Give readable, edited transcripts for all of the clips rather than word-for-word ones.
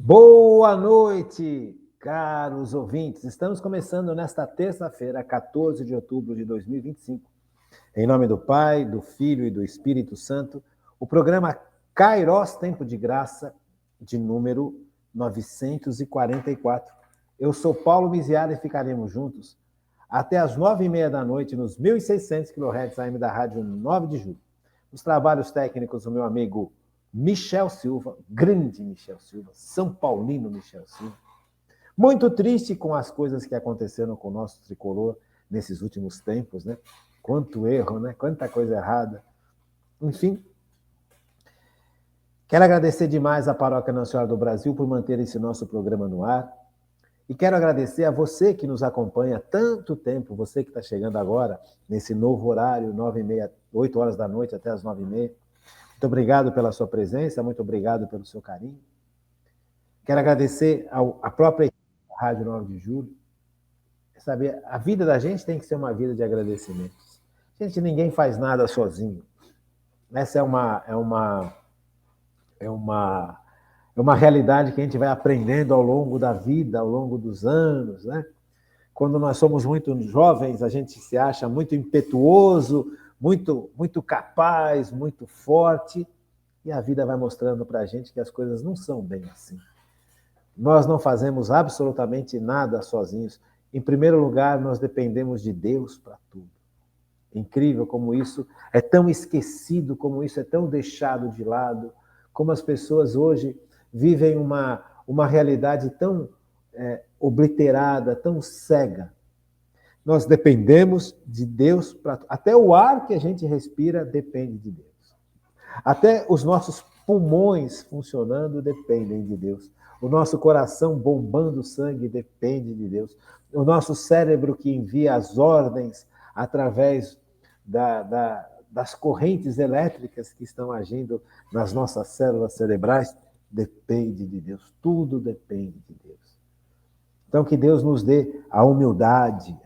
Boa noite, caros ouvintes. Estamos começando nesta terça-feira, 14 de outubro de 2025. Em nome do Pai, do Filho e do Espírito Santo, o programa Kairos Tempo de Graça, de número 944. Eu sou Paulo Miziara e ficaremos juntos até as 9h30 da noite nos 1.600 kHz AM da Rádio 9 de Julho. Os trabalhos técnicos do meu amigo Michel Silva, grande Michel Silva, São Paulino Michel Silva. Muito triste com as coisas que aconteceram com o nosso tricolor nesses últimos tempos, né? Quanto erro, né? Quanta coisa errada. Enfim, quero agradecer demais à Paróquia Nossa Senhora do Brasil por manter esse nosso programa no ar. E quero agradecer a você que nos acompanha há tanto tempo, você que está chegando agora, nesse novo horário, 9h30, 8 horas da noite até as 9h30. Muito obrigado pela sua presença, muito obrigado pelo seu carinho. Quero agradecer à própria Rádio 9 de Julho. Sabe, a vida da gente tem que ser uma vida de agradecimentos. Gente, ninguém faz nada sozinho. Essa é uma realidade que a gente vai aprendendo ao longo da vida, ao longo dos anos, né? Quando nós somos muito jovens, a gente se acha muito impetuoso, muito capaz, muito forte, e a vida vai mostrando para a gente que as coisas não são bem assim. Nós não fazemos absolutamente nada sozinhos. Em primeiro lugar, nós dependemos de Deus para tudo. Incrível como isso é tão esquecido, como isso é tão deixado de lado, como as pessoas hoje vivem uma realidade tão obliterada, tão cega. Nós dependemos de Deus, até o ar que a gente respira depende de Deus. Até os nossos pulmões funcionando dependem de Deus. O nosso coração bombando sangue depende de Deus. O nosso cérebro que envia as ordens através das correntes elétricas que estão agindo nas nossas células cerebrais depende de Deus. Tudo depende de Deus. Então, que Deus nos dê a humildade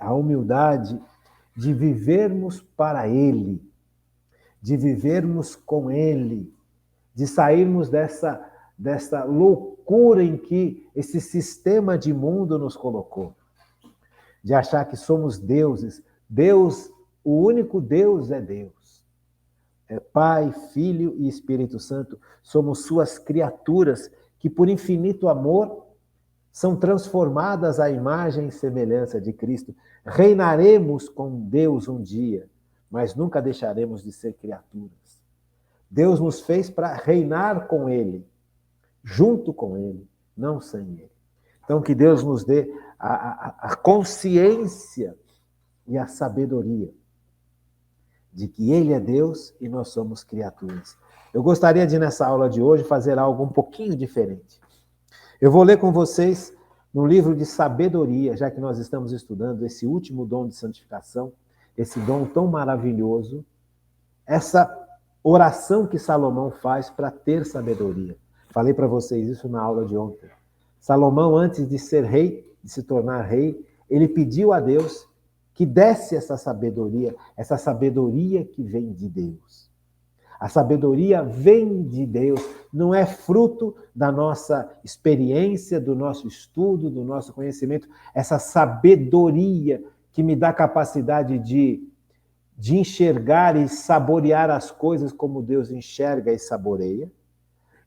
de vivermos para Ele, de vivermos com Ele, de sairmos dessa loucura em que esse sistema de mundo nos colocou, de achar que somos deuses. Deus, o único Deus é Deus. É Pai, Filho e Espírito Santo. Somos suas criaturas que, por infinito amor, são transformadas à imagem e semelhança de Cristo. Reinaremos com Deus um dia, mas nunca deixaremos de ser criaturas. Deus nos fez para reinar com Ele, junto com Ele, não sem Ele. Então, que Deus nos dê a consciência e a sabedoria de que Ele é Deus e nós somos criaturas. Eu gostaria de, nessa aula de hoje, fazer algo um pouquinho diferente. Eu vou ler com vocês no livro de sabedoria, já que nós estamos estudando esse último dom de santificação, esse dom tão maravilhoso, essa oração que Salomão faz para ter sabedoria. Falei para vocês isso na aula de ontem. Salomão, antes de ser rei, de se tornar rei, ele pediu a Deus que desse essa sabedoria que vem de Deus. A sabedoria vem de Deus, não é fruto da nossa experiência, do nosso estudo, do nosso conhecimento. Essa sabedoria que me dá capacidade de enxergar e saborear as coisas como Deus enxerga e saboreia,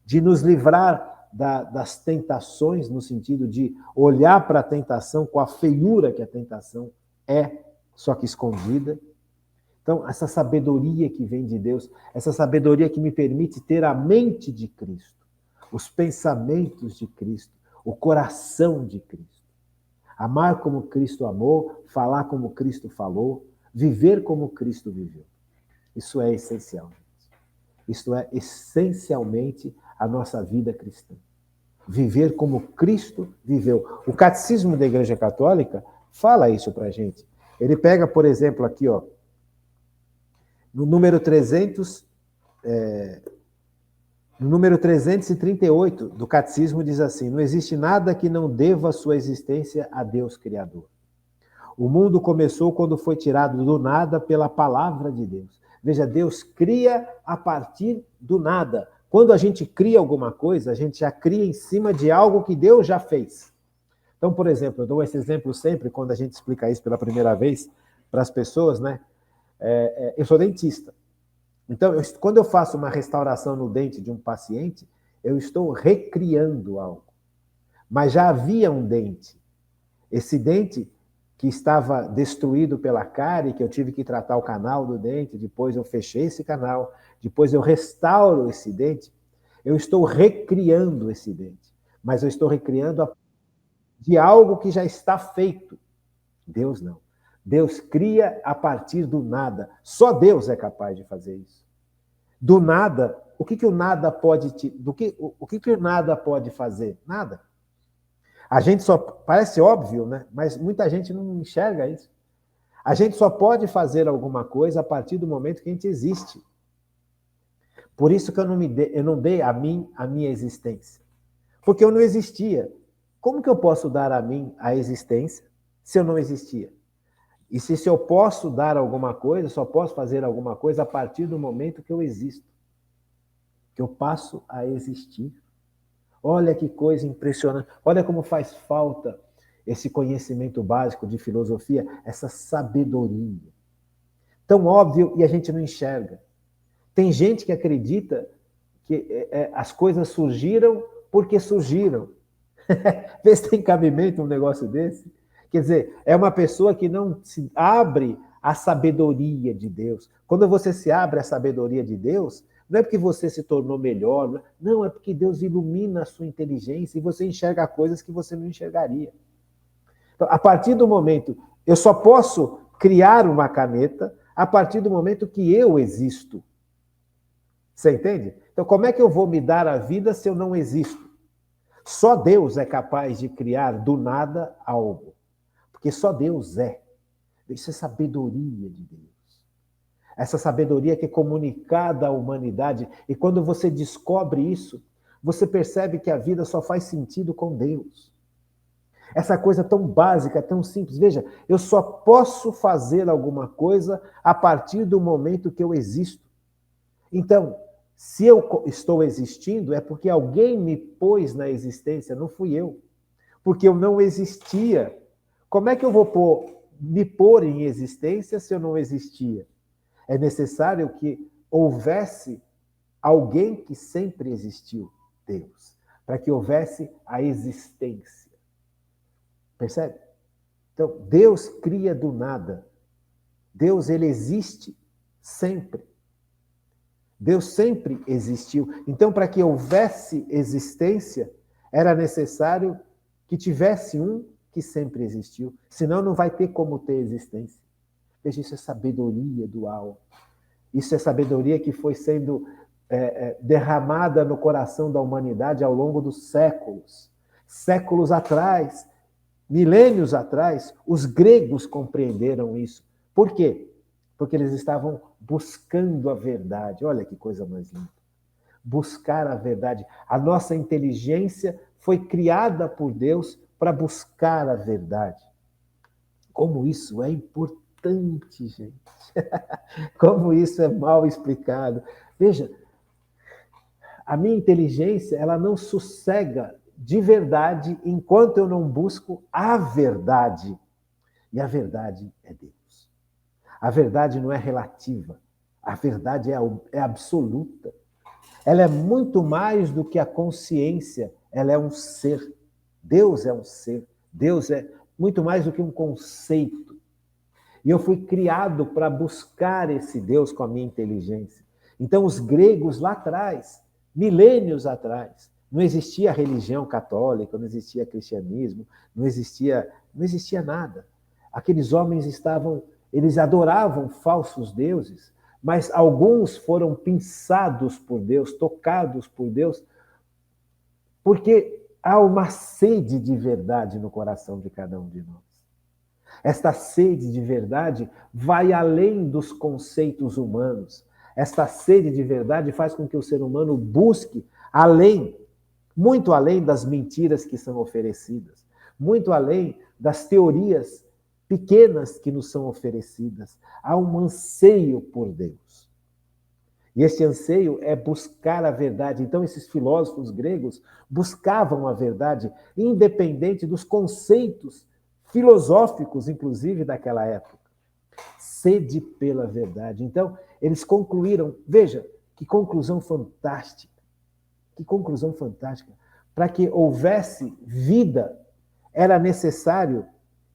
de nos livrar das tentações, no sentido de olhar para a tentação com a feiura que a tentação é, só que escondida. Então, essa sabedoria que vem de Deus, essa sabedoria que me permite ter a mente de Cristo, os pensamentos de Cristo, o coração de Cristo. Amar como Cristo amou, falar como Cristo falou, viver como Cristo viveu. Isso é essencial. Isto é essencialmente a nossa vida cristã. Viver como Cristo viveu. O Catecismo da Igreja Católica fala isso para a gente. Ele pega, por exemplo, aqui, ó, no número 338 do Catecismo diz assim: não existe nada que não deva sua existência a Deus Criador. O mundo começou quando foi tirado do nada pela palavra de Deus. Veja, Deus cria a partir do nada, Quando a gente cria alguma coisa, a gente já cria em cima de algo que Deus já fez. Então, por exemplo, eu dou esse exemplo sempre quando a gente explica isso pela primeira vez para as pessoas, né? Eu sou dentista. Então, quando eu faço uma restauração no dente de um paciente, eu estou recriando algo. Mas já havia um dente. Esse dente que estava destruído pela cárie, que eu tive que tratar o canal do dente, depois eu fechei esse canal, depois eu restauro esse dente, eu estou recriando esse dente. Mas eu estou recriando de algo que já está feito. Deus não. Deus cria a partir do nada. Só Deus é capaz de fazer isso. Do nada, o que o nada pode o que o nada pode fazer? Nada. A gente só parece óbvio, né? Mas muita gente não enxerga isso. A gente só pode fazer alguma coisa a partir do momento que a gente existe. Por isso que eu não dei a mim a minha existência. Porque eu não existia. Como que eu posso dar a mim a existência se eu não existia? E se eu posso dar alguma coisa, só posso fazer alguma coisa a partir do momento que eu existo. Que eu passo a existir. Olha que coisa impressionante. Olha como faz falta esse conhecimento básico de filosofia, essa sabedoria. Tão óbvio e a gente não enxerga. Tem gente que acredita que as coisas surgiram porque surgiram. Vê se tem cabimento um negócio desse. Quer dizer, é uma pessoa que não se abre à sabedoria de Deus. Quando você se abre à sabedoria de Deus, não é porque você se tornou melhor, não, é porque Deus ilumina a sua inteligência e você enxerga coisas que você não enxergaria. Então, a partir do momento, eu só posso criar uma caneta a partir do momento que eu existo. Você entende? Então, como é que eu vou me dar a vida se eu não existo? Só Deus é capaz de criar do nada algo. Porque só Deus é. Isso é sabedoria de Deus. Essa sabedoria que é comunicada à humanidade. E quando você descobre isso, você percebe que a vida só faz sentido com Deus. Essa coisa tão básica, tão simples. Veja, eu só posso fazer alguma coisa a partir do momento que eu existo. Então, se eu estou existindo, é porque alguém me pôs na existência, não fui eu. Porque eu não existia. Como é que eu vou me pôr em existência se eu não existia? É necessário que houvesse alguém que sempre existiu, Deus, para que houvesse a existência. Percebe? Então, Deus cria do nada. Deus, ele existe sempre. Deus sempre existiu. Então, para que houvesse existência, era necessário que tivesse um que sempre existiu. Senão, não vai ter como ter existência. Veja, isso é sabedoria do alto. Isso é sabedoria que foi sendo derramada no coração da humanidade ao longo dos séculos. Séculos atrás, milênios atrás, os gregos compreenderam isso. Por quê? Porque eles estavam buscando a verdade. Olha que coisa mais linda. Buscar a verdade. A nossa inteligência foi criada por Deus para buscar a verdade. Como isso é importante, gente. Como isso é mal explicado. Veja, a minha inteligência, ela não sossega de verdade enquanto eu não busco a verdade. E a verdade é Deus. A verdade não é relativa. A verdade é absoluta. Ela é muito mais do que a consciência. Ela é um ser. Deus é um ser. Deus é muito mais do que um conceito. E eu fui criado para buscar esse Deus com a minha inteligência. Então, os gregos lá atrás, milênios atrás, não existia religião católica, não existia cristianismo, não existia nada. Aqueles homens eles adoravam falsos deuses, mas alguns foram pinçados por Deus, tocados por Deus, porque há uma sede de verdade no coração de cada um de nós. Esta sede de verdade vai além dos conceitos humanos. Esta sede de verdade faz com que o ser humano busque além, muito além das mentiras que são oferecidas, muito além das teorias pequenas que nos são oferecidas. Há um anseio por Deus. E esse anseio é buscar a verdade. Então, esses filósofos gregos buscavam a verdade, independente dos conceitos filosóficos, inclusive, daquela época. Sede pela verdade. Então, eles concluíram, veja, que conclusão fantástica. Que conclusão fantástica. Para que houvesse vida, era necessário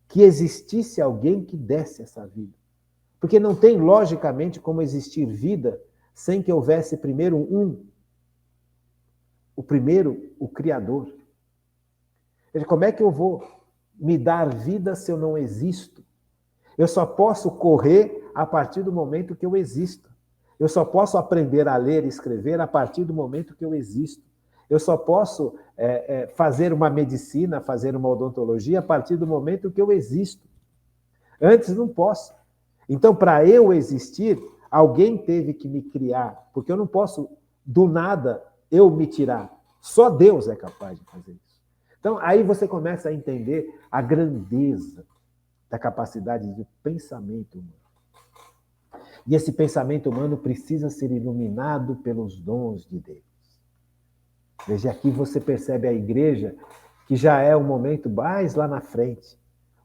que existisse alguém que desse essa vida. Porque não tem, logicamente, como existir vida sem que houvesse primeiro o primeiro, o Criador. Como é que eu vou me dar vida se eu não existo? Eu só posso correr a partir do momento que eu existo. Eu só posso aprender a ler e escrever a partir do momento que eu existo. Eu só posso fazer uma medicina, fazer uma odontologia a partir do momento que eu existo. Antes não posso. Então, para eu existir, alguém teve que me criar, porque eu não posso, do nada, eu me tirar. Só Deus é capaz de fazer isso. Então, aí você começa a entender a grandeza da capacidade de pensamento humano. E esse pensamento humano precisa ser iluminado pelos dons de Deus. Veja, aqui você percebe a igreja, que já é um momento mais lá na frente,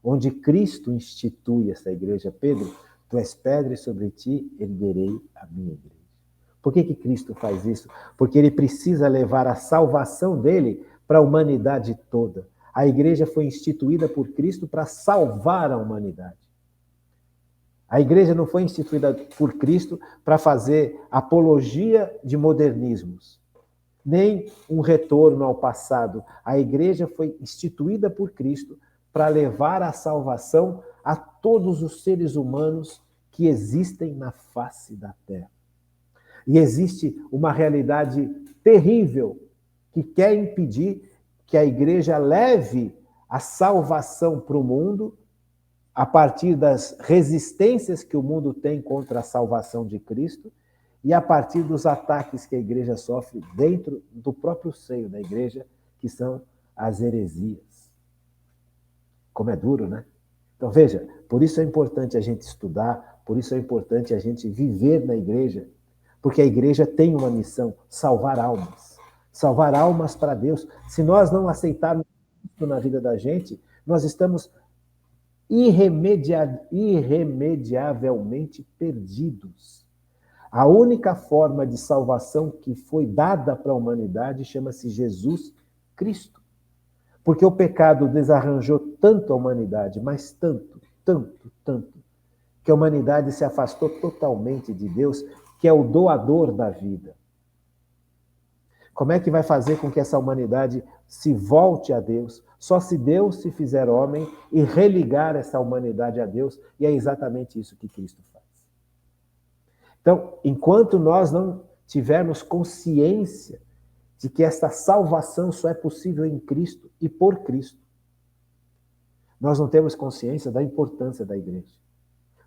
onde Cristo institui essa igreja. Pedro, tu és pedra e sobre ti erguerei a minha igreja. Por que Cristo faz isso? Porque ele precisa levar a salvação dele para a humanidade toda. A igreja foi instituída por Cristo para salvar a humanidade. A igreja não foi instituída por Cristo para fazer apologia de modernismos, nem um retorno ao passado. A igreja foi instituída por Cristo para levar a salvação a todos os seres humanos que existem na face da terra. E existe uma realidade terrível que quer impedir que a igreja leve a salvação para o mundo a partir das resistências que o mundo tem contra a salvação de Cristo e a partir dos ataques que a igreja sofre dentro do próprio seio da igreja, que são as heresias. Como é duro, né? Então, veja, por isso é importante a gente estudar, por isso é importante a gente viver na igreja, porque a igreja tem uma missão, salvar almas para Deus. Se nós não aceitarmos isso na vida da gente, nós estamos irremediavelmente perdidos. A única forma de salvação que foi dada para a humanidade chama-se Jesus Cristo. Porque o pecado desarranjou tanto a humanidade, mas tanto, que a humanidade se afastou totalmente de Deus, que é o doador da vida. Como é que vai fazer com que essa humanidade se volte a Deus? Só se Deus se fizer homem e religar essa humanidade a Deus, e é exatamente isso que Cristo faz. Então, enquanto nós não tivermos consciência de que esta salvação só é possível em Cristo e por Cristo, nós não temos consciência da importância da igreja.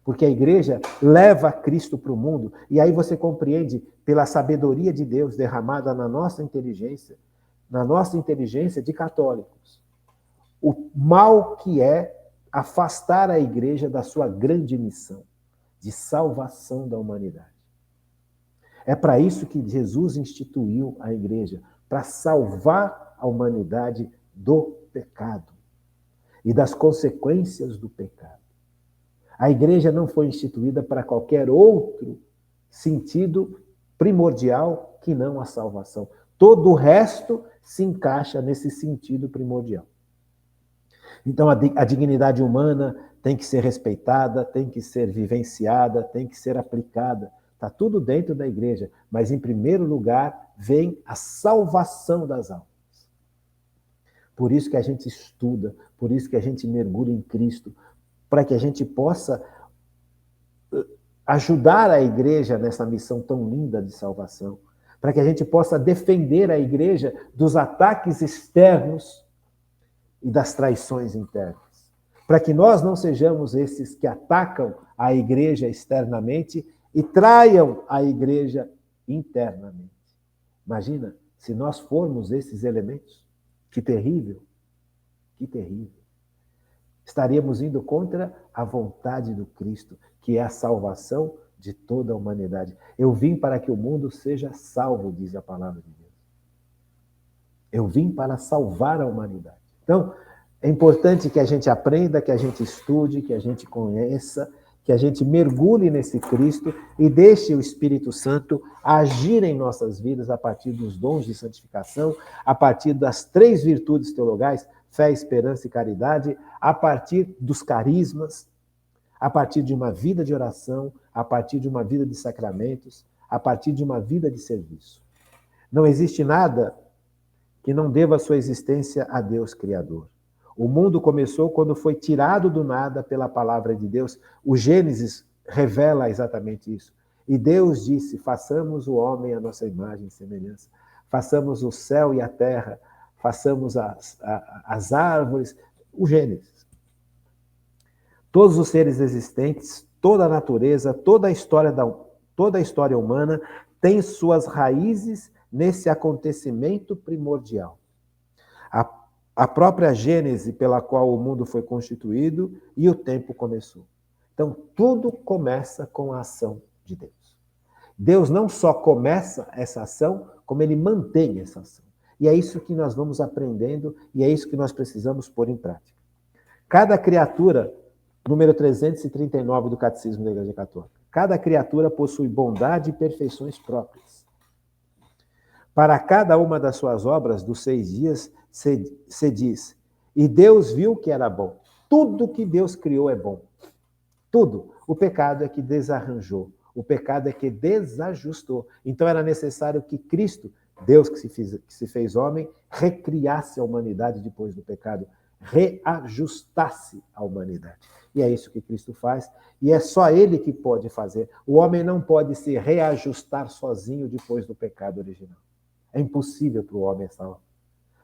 Porque a igreja leva Cristo para o mundo, e aí você compreende, pela sabedoria de Deus derramada na nossa inteligência de católicos, o mal que é afastar a igreja da sua grande missão de salvação da humanidade. É para isso que Jesus instituiu a igreja, para salvar a humanidade do pecado e das consequências do pecado. A igreja não foi instituída para qualquer outro sentido primordial que não a salvação. Todo o resto se encaixa nesse sentido primordial. Então, a dignidade humana tem que ser respeitada, tem que ser vivenciada, tem que ser aplicada. Está tudo dentro da igreja, mas em primeiro lugar vem a salvação das almas. Por isso que a gente estuda, por isso que a gente mergulha em Cristo, para que a gente possa ajudar a igreja nessa missão tão linda de salvação, para que a gente possa defender a igreja dos ataques externos e das traições internas, para que nós não sejamos esses que atacam a igreja externamente e traiam a igreja internamente. Imagina se nós formos esses elementos. Que terrível, que terrível. Estaríamos indo contra a vontade do Cristo, que é a salvação de toda a humanidade. Eu vim para que o mundo seja salvo, diz a palavra de Deus. Eu vim para salvar a humanidade. Então, é importante que a gente aprenda, que a gente estude, que a gente conheça, que a gente mergulhe nesse Cristo e deixe o Espírito Santo agir em nossas vidas a partir dos dons de santificação, a partir das 3 virtudes teologais, fé, esperança e caridade, a partir dos carismas, a partir de uma vida de oração, a partir de uma vida de sacramentos, a partir de uma vida de serviço. Não existe nada que não deva sua existência a Deus Criador. O mundo começou quando foi tirado do nada pela palavra de Deus. O Gênesis revela exatamente isso. E Deus disse, façamos o homem à nossa imagem e semelhança. Façamos o céu e a terra, façamos as árvores. O Gênesis. Todos os seres existentes, toda a natureza, toda a história humana tem suas raízes nesse acontecimento primordial. A própria Gênese pela qual o mundo foi constituído e o tempo começou. Então, tudo começa com a ação de Deus. Deus não só começa essa ação, como ele mantém essa ação. E é isso que nós vamos aprendendo e é isso que nós precisamos pôr em prática. Cada criatura, número 339 do Catecismo da Igreja Católica, cada criatura possui bondade e perfeições próprias. Para cada uma das suas obras dos 6 dias, se diz, e Deus viu que era bom. Tudo que Deus criou é bom. Tudo. O pecado é que desarranjou. O pecado é que desajustou. Então era necessário que Cristo, Deus que se fez homem, recriasse a humanidade depois do pecado, reajustasse a humanidade. E é isso que Cristo faz, e é só ele que pode fazer. O homem não pode se reajustar sozinho depois do pecado original. É impossível para o homem essa obra.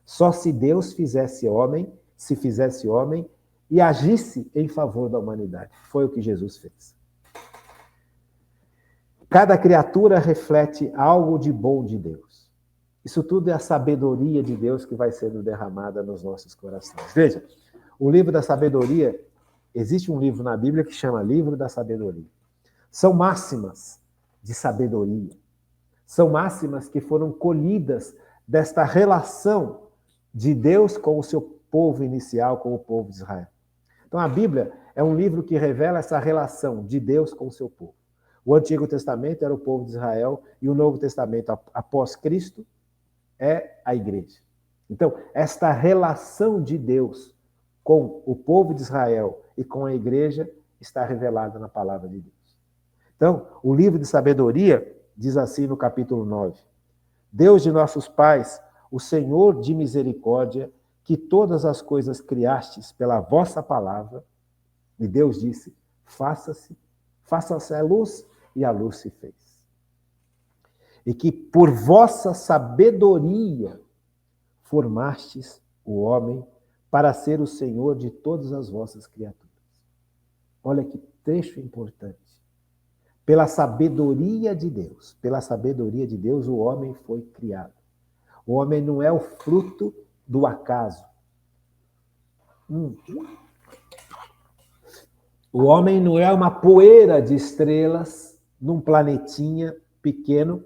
Só se Deus se fizesse homem e agisse em favor da humanidade. Foi o que Jesus fez. Cada criatura reflete algo de bom de Deus. Isso tudo é a sabedoria de Deus que vai sendo derramada nos nossos corações. Veja, o livro da sabedoria, existe um livro na Bíblia que chama Livro da Sabedoria. São máximas de sabedoria. São máximas que foram colhidas desta relação de Deus com o seu povo inicial, com o povo de Israel. Então, a Bíblia é um livro que revela essa relação de Deus com o seu povo. O Antigo Testamento era o povo de Israel e o Novo Testamento, após Cristo, é a igreja. Então, esta relação de Deus com o povo de Israel e com a igreja está revelada na palavra de Deus. Então, o livro de sabedoria diz assim no capítulo 9, Deus de nossos pais, o Senhor de misericórdia, que todas as coisas criastes pela vossa palavra, e Deus disse, faça-se a luz, e a luz se fez. E que por vossa sabedoria formastes o homem para ser o Senhor de todas as vossas criaturas. Olha que trecho importante. Pela sabedoria de Deus, o homem foi criado. O homem não é o fruto do acaso. O homem não é uma poeira de estrelas num planetinha pequeno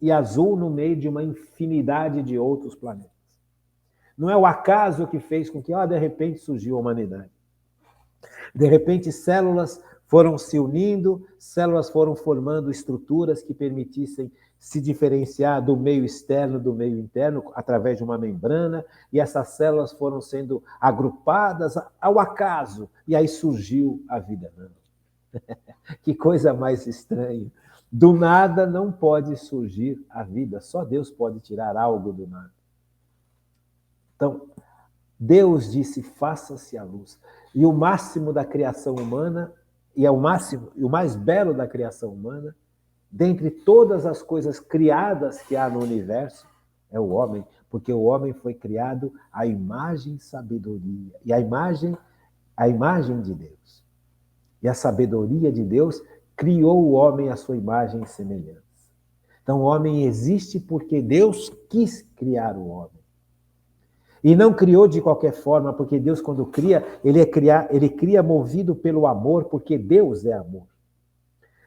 e azul no meio de uma infinidade de outros planetas. Não é o acaso que fez com que, de repente, surgiu a humanidade. De repente, células foram se unindo, células foram formando estruturas que permitissem se diferenciar do meio externo do meio interno através de uma membrana, e essas células foram sendo agrupadas ao acaso, e aí surgiu a vida. Que coisa mais estranha. Do nada não pode surgir a vida, só Deus pode tirar algo do nada. Então, Deus disse, faça-se a luz. E o máximo da criação humana, e é o mais belo da criação humana, dentre todas as coisas criadas que há no universo, é o homem, porque o homem foi criado à imagem e sabedoria, e a imagem de Deus. E a sabedoria de Deus criou o homem à sua imagem e semelhança. Então, o homem existe porque Deus quis criar o homem. E não criou de qualquer forma, porque Deus, quando cria, ele cria movido pelo amor, porque Deus é amor.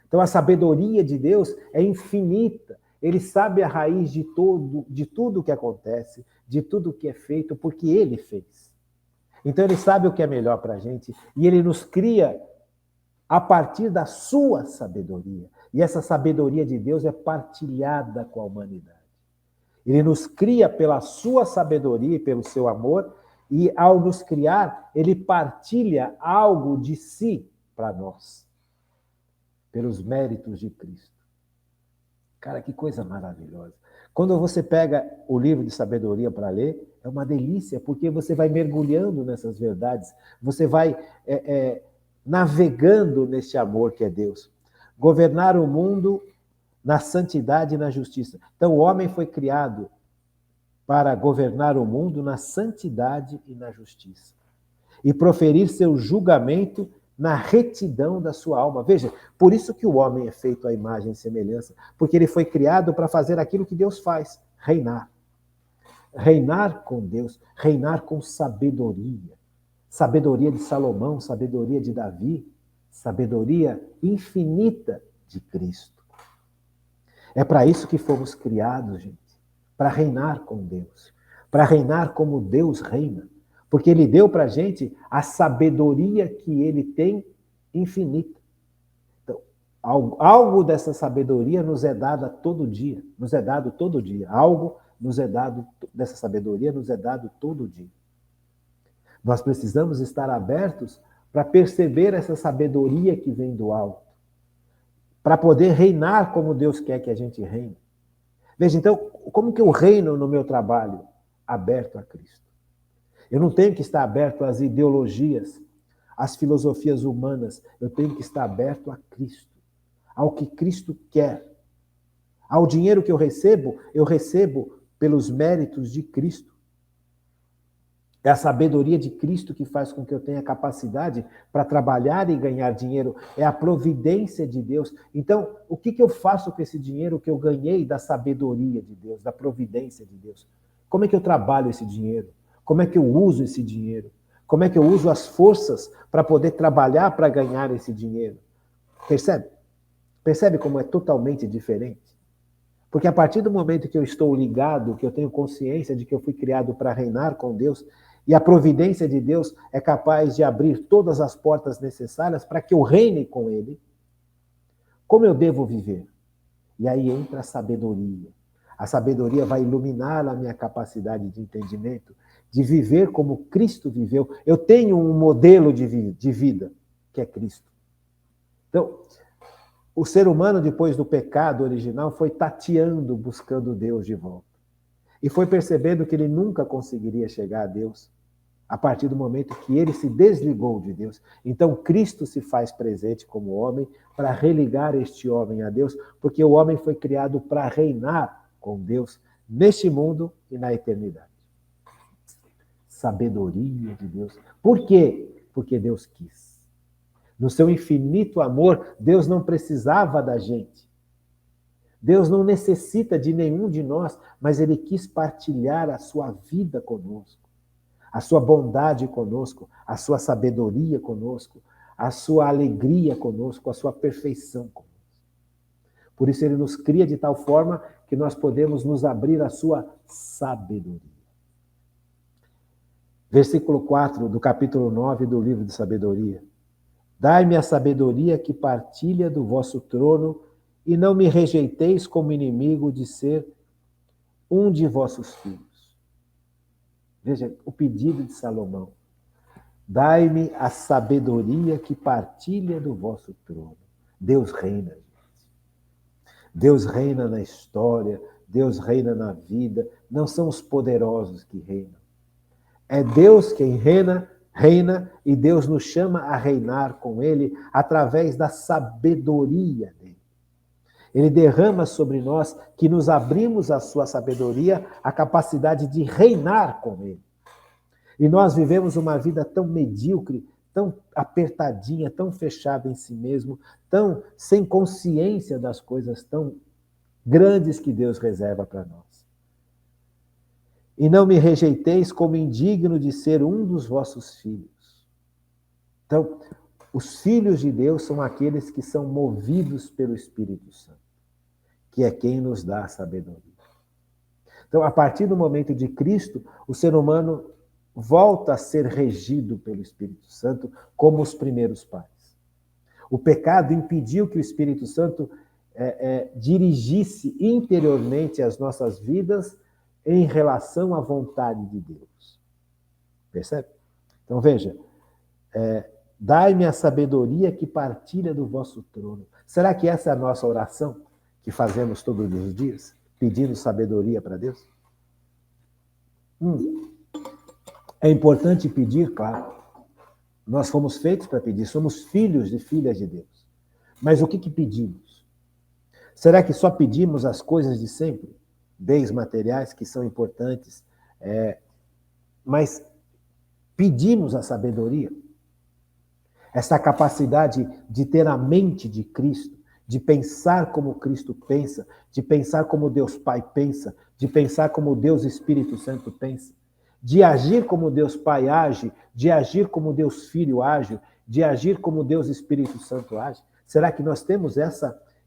Então, a sabedoria de Deus é infinita. Ele sabe a raiz de tudo que acontece, de tudo que é feito, porque Ele fez. Então, Ele sabe o que é melhor para a gente e Ele nos cria a partir da sua sabedoria. E essa sabedoria de Deus é partilhada com a humanidade. Ele nos cria pela sua sabedoria e pelo seu amor, e ao nos criar, Ele partilha algo de si para nós, pelos méritos de Cristo. Cara, que coisa maravilhosa. Quando você pega o livro de sabedoria para ler, é uma delícia, porque você vai mergulhando nessas verdades, você vai navegando neste amor que é Deus. Governar o mundo na santidade e na justiça. Então, o homem foi criado para governar o mundo na santidade e na justiça. E proferir seu julgamento na retidão da sua alma. Veja, por isso que o homem é feito à imagem e semelhança, porque ele foi criado para fazer aquilo que Deus faz, reinar. Reinar com Deus, reinar com sabedoria. Sabedoria de Salomão, sabedoria de Davi, sabedoria infinita de Cristo. É para isso que fomos criados, gente, para reinar com Deus, para reinar como Deus reina. Porque Ele deu para a gente a sabedoria que Ele tem infinita. Então, algo dessa sabedoria nos é dada todo dia. Nos é dado todo dia. Algo nos é dado, dessa sabedoria nos é dado todo dia. Nós precisamos estar abertos para perceber essa sabedoria que vem do alto. Para poder reinar como Deus quer que a gente reine. Veja, então, como que eu reino no meu trabalho? Aberto a Cristo. Eu não tenho que estar aberto às ideologias, às filosofias humanas. Eu tenho que estar aberto a Cristo, ao que Cristo quer. Ao dinheiro que eu recebo pelos méritos de Cristo. É a sabedoria de Cristo que faz com que eu tenha capacidade para trabalhar e ganhar dinheiro. É a providência de Deus. Então, o que eu faço com esse dinheiro que eu ganhei da sabedoria de Deus, da providência de Deus? Como é que eu trabalho esse dinheiro? Como é que eu uso esse dinheiro? Como é que eu uso as forças para poder trabalhar para ganhar esse dinheiro? Percebe? Percebe como é totalmente diferente? Porque a partir do momento que eu estou ligado, que eu tenho consciência de que eu fui criado para reinar com Deus, e a providência de Deus é capaz de abrir todas as portas necessárias para que eu reine com Ele, como eu devo viver? E aí entra a sabedoria. A sabedoria vai iluminar a minha capacidade de entendimento, de viver como Cristo viveu. Eu tenho um modelo de vida, que é Cristo. Então, o ser humano, depois do pecado original, foi tateando, buscando Deus de volta. E foi percebendo que ele nunca conseguiria chegar a Deus, a partir do momento que ele se desligou de Deus. Então, Cristo se faz presente como homem para religar este homem a Deus, porque o homem foi criado para reinar com Deus neste mundo e na eternidade. Sabedoria de Deus. Por quê? Porque Deus quis. No seu infinito amor, Deus não precisava da gente. Deus não necessita de nenhum de nós, mas Ele quis partilhar a sua vida conosco, a sua bondade conosco, a sua sabedoria conosco, a sua alegria conosco, a sua perfeição conosco. Por isso Ele nos cria de tal forma que nós podemos nos abrir à sua sabedoria. Versículo 4 do capítulo 9 do livro de sabedoria. Dai-me a sabedoria que partilha do vosso trono e não me rejeiteis como inimigo de ser um de vossos filhos. Veja o pedido de Salomão. Dai-me a sabedoria que partilha do vosso trono. Deus reina, gente. Deus reina na história, Deus reina na vida. Não são os poderosos que reinam. É Deus quem reina, e Deus nos chama a reinar com Ele através da sabedoria dele. Ele derrama sobre nós, que nos abrimos à sua sabedoria, a capacidade de reinar com Ele. E nós vivemos uma vida tão medíocre, tão apertadinha, tão fechada em si mesmo, tão sem consciência das coisas tão grandes que Deus reserva para nós. E não me rejeiteis como indigno de ser um dos vossos filhos. Então, Os filhos de Deus são aqueles que são movidos pelo Espírito Santo, que é quem nos dá a sabedoria. Então, a partir do momento de Cristo, o ser humano volta a ser regido pelo Espírito Santo como os primeiros pais. O pecado impediu que o Espírito Santo dirigisse interiormente as nossas vidas em relação à vontade de Deus. Percebe? Então, veja, dai-me a sabedoria que partilha do vosso trono. Será que essa é a nossa oração que fazemos todos os dias? Pedindo sabedoria para Deus? É importante pedir, claro. Nós fomos feitos para pedir, somos filhos e filhas de Deus. Mas o que pedimos? Será que só pedimos as coisas de sempre? Bens materiais que são importantes, mas pedimos a sabedoria? Essa capacidade de ter a mente de Cristo, de pensar como Cristo pensa, de pensar como Deus Pai pensa, de pensar como Deus Espírito Santo pensa, de agir como Deus Pai age, de agir como Deus Filho age, de agir como Deus Espírito Santo age. Será que nós temos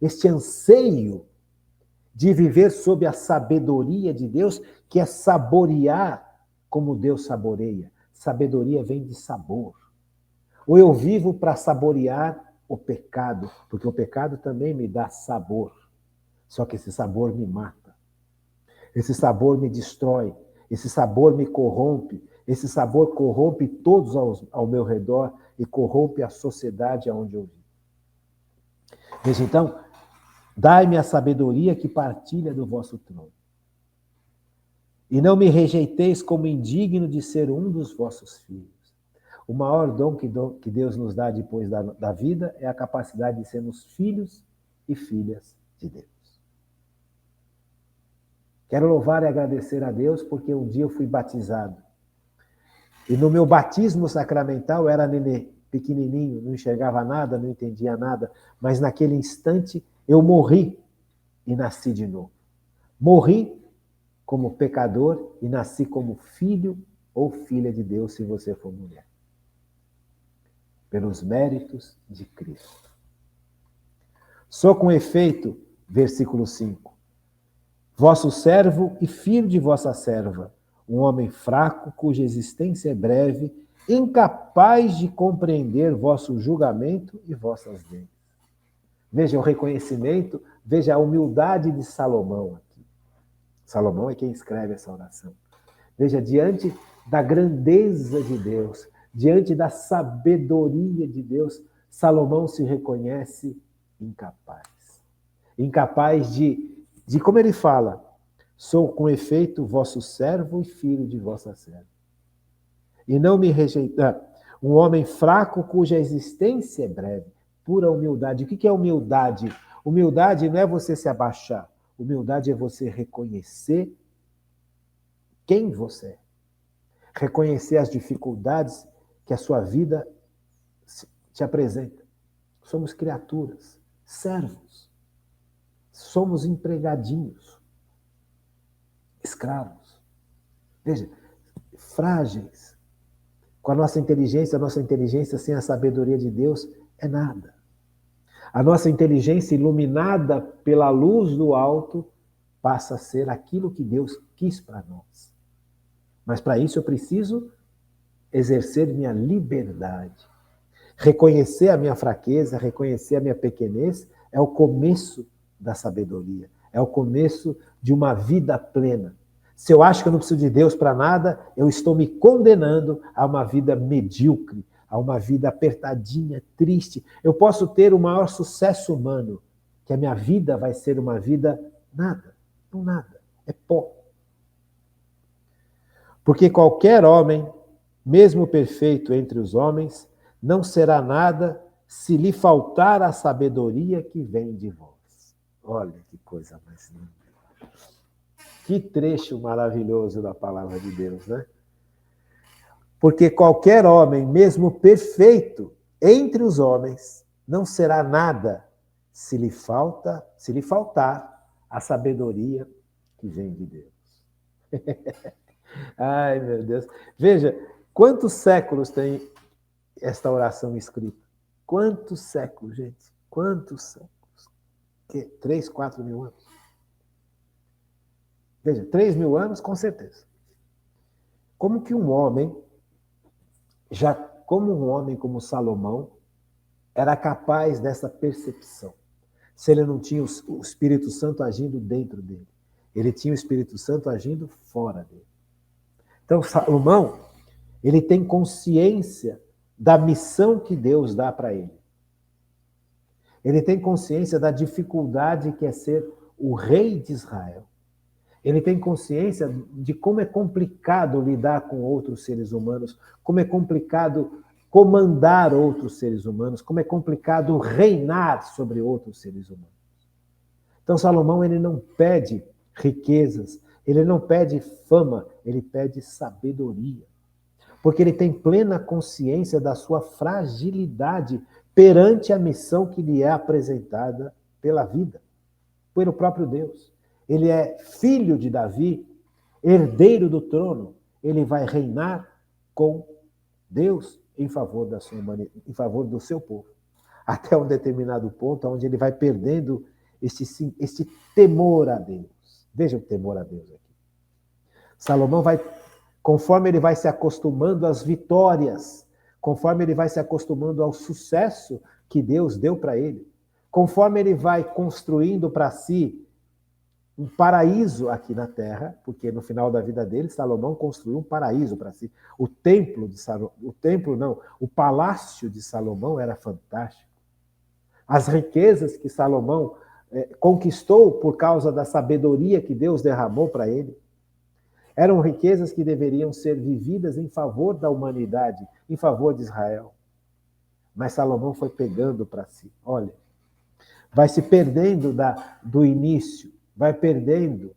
este anseio de viver sob a sabedoria de Deus, que é saborear como Deus saboreia? Sabedoria vem de sabor. Ou eu vivo para saborear o pecado, porque o pecado também me dá sabor. Só que esse sabor me mata. Esse sabor me destrói. Esse sabor me corrompe. Esse sabor corrompe todos ao meu redor e corrompe a sociedade aonde eu vivo. Veja, então, dai-me a sabedoria que partilha do vosso trono. E não me rejeiteis como indigno de ser um dos vossos filhos. O maior dom que Deus nos dá depois da vida é a capacidade de sermos filhos e filhas de Deus. Quero louvar e agradecer a Deus porque um dia eu fui batizado. E no meu batismo sacramental eu era nenê, pequenininho, não enxergava nada, não entendia nada, mas naquele instante eu morri e nasci de novo. Morri como pecador e nasci como filho ou filha de Deus, se você for mulher. Pelos méritos de Cristo. Sou com efeito, versículo 5, vosso servo e filho de vossa serva, um homem fraco, cuja existência é breve, incapaz de compreender vosso julgamento e vossas leis. Veja o reconhecimento, veja a humildade de Salomão aqui. Salomão é quem escreve essa oração. Veja, diante da grandeza de Deus, diante da sabedoria de Deus, Salomão se reconhece incapaz. Incapaz de como ele fala, sou com efeito vosso servo e filho de vossa serva. E não me rejeitar. Um homem fraco cuja existência é breve. Pura humildade. O que é humildade? Humildade não é você se abaixar. Humildade é você reconhecer quem você é. Reconhecer as dificuldades que a sua vida te apresenta. Somos criaturas, servos. Somos empregadinhos, escravos. Veja, frágeis. Com a nossa inteligência sem a sabedoria de Deus é nada. A nossa inteligência iluminada pela luz do alto passa a ser aquilo que Deus quis para nós. Mas para isso eu preciso exercer minha liberdade. Reconhecer a minha fraqueza, reconhecer a minha pequenez é o começo da sabedoria. É o começo de uma vida plena. Se eu acho que eu não preciso de Deus para nada, eu estou me condenando a uma vida medíocre, a uma vida apertadinha, triste. Eu posso ter o maior sucesso humano, que a minha vida vai ser uma vida nada, não nada, é pó. Porque qualquer homem, mesmo perfeito entre os homens, não será nada se lhe faltar a sabedoria que vem de vós. Olha que coisa mais linda. Que trecho maravilhoso da palavra de Deus, né? Porque qualquer homem, mesmo perfeito entre os homens, não será nada se lhe faltar a sabedoria que vem de Deus. Ai, meu Deus. Veja, quantos séculos tem esta oração escrita? Quantos séculos, gente? Quantos séculos? 3, 4 mil anos? Veja, 3 mil anos, com certeza. Como que um homem, como um homem como Salomão, era capaz dessa percepção? Se ele não tinha o Espírito Santo agindo dentro dele. Ele tinha o Espírito Santo agindo fora dele. Então, Salomão, ele tem consciência da missão que Deus dá para ele. Ele tem consciência da dificuldade que é ser o rei de Israel. Ele tem consciência de como é complicado lidar com outros seres humanos, como é complicado comandar outros seres humanos, como é complicado reinar sobre outros seres humanos. Então, Salomão, ele não pede riquezas, ele não pede fama, ele pede sabedoria. Porque ele tem plena consciência da sua fragilidade perante a missão que lhe é apresentada pela vida, pelo próprio Deus. Ele é filho de Davi, herdeiro do trono. Ele vai reinar com Deus em favor da sua humanidade, em favor do seu povo. Até um determinado ponto onde ele vai perdendo esse temor a Deus. Veja o temor a Deus aqui. Salomão vai, conforme ele vai se acostumando às vitórias, conforme ele vai se acostumando ao sucesso que Deus deu para ele, conforme ele vai construindo para si um paraíso aqui na terra, porque no final da vida dele, Salomão construiu um paraíso para si. O palácio de Salomão era fantástico. As riquezas que Salomão conquistou por causa da sabedoria que Deus derramou para ele, eram riquezas que deveriam ser vividas em favor da humanidade, em favor de Israel. Mas Salomão foi pegando para si. Olha, vai se perdendo do início, vai perdendo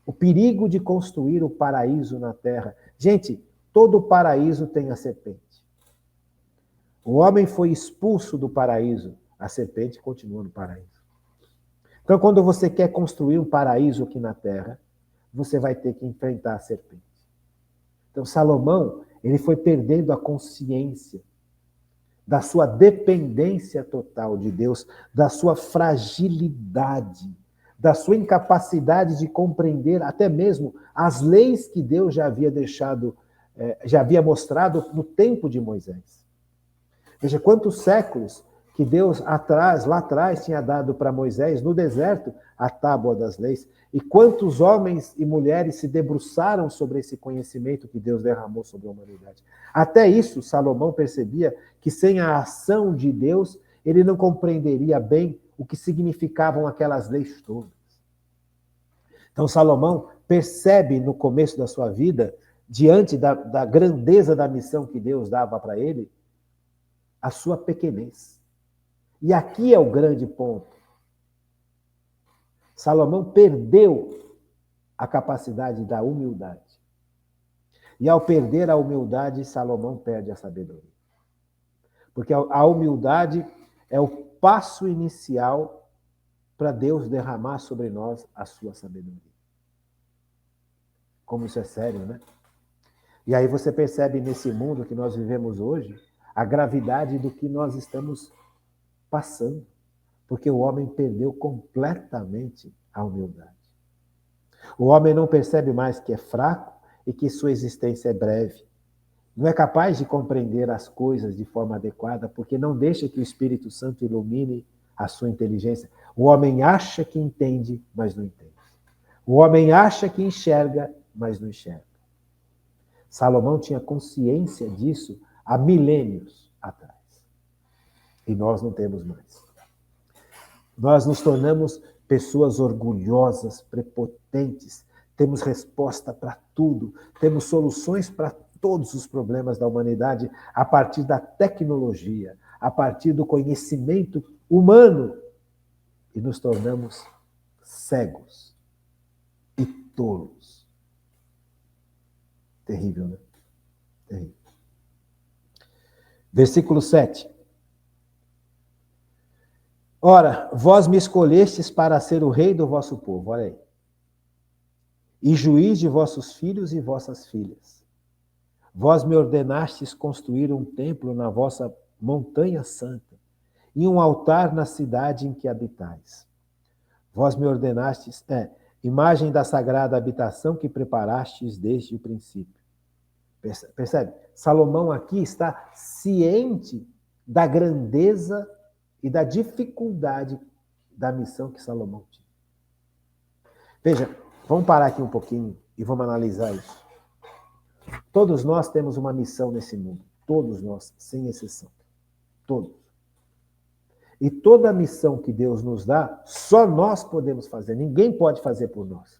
o perigo de construir o paraíso na terra. Gente, todo paraíso tem a serpente. O homem foi expulso do paraíso, a serpente continua no paraíso. Então, quando você quer construir um paraíso aqui na terra, você vai ter que enfrentar a serpente. Então, Salomão, ele foi perdendo a consciência da sua dependência total de Deus, da sua fragilidade, da sua incapacidade de compreender até mesmo as leis que Deus já havia deixado, já havia mostrado no tempo de Moisés. Veja quantos séculos que Deus lá atrás tinha dado para Moisés no deserto a tábua das leis, e quantos homens e mulheres se debruçaram sobre esse conhecimento que Deus derramou sobre a humanidade. Até isso, Salomão percebia que sem a ação de Deus, ele não compreenderia bem o que significavam aquelas leis todas. Então, Salomão percebe no começo da sua vida, diante da grandeza da missão que Deus dava para ele, a sua pequenez. E aqui é o grande ponto. Salomão perdeu a capacidade da humildade. E ao perder a humildade, Salomão perde a sabedoria. Porque a humildade é o passo inicial para Deus derramar sobre nós a sua sabedoria. Como isso é sério, né? E aí você percebe nesse mundo que nós vivemos hoje, a gravidade do que nós estamos passando. Porque o homem perdeu completamente a humildade. O homem não percebe mais que é fraco e que sua existência é breve. Não é capaz de compreender as coisas de forma adequada, porque não deixa que o Espírito Santo ilumine a sua inteligência. O homem acha que entende, mas não entende. O homem acha que enxerga, mas não enxerga. Salomão tinha consciência disso há milênios atrás. E nós não temos mais. Nós nos tornamos pessoas orgulhosas, prepotentes, temos resposta para tudo, temos soluções para todos os problemas da humanidade a partir da tecnologia, a partir do conhecimento humano, e nos tornamos cegos e tolos. Terrível, né? Terrível. Versículo 7. Ora, vós me escolhestes para ser o rei do vosso povo, olha aí, e juiz de vossos filhos e vossas filhas. Vós me ordenastes construir um templo na vossa montanha santa, e um altar na cidade em que habitais. Vós me ordenastes, imagem da sagrada habitação que preparastes desde o princípio. Percebe? Salomão aqui está ciente da grandeza e da dificuldade da missão que Salomão tinha. Veja, vamos parar aqui um pouquinho e vamos analisar isso. Todos nós temos uma missão nesse mundo. Todos nós, sem exceção. Todos. E toda a missão que Deus nos dá, só nós podemos fazer. Ninguém pode fazer por nós.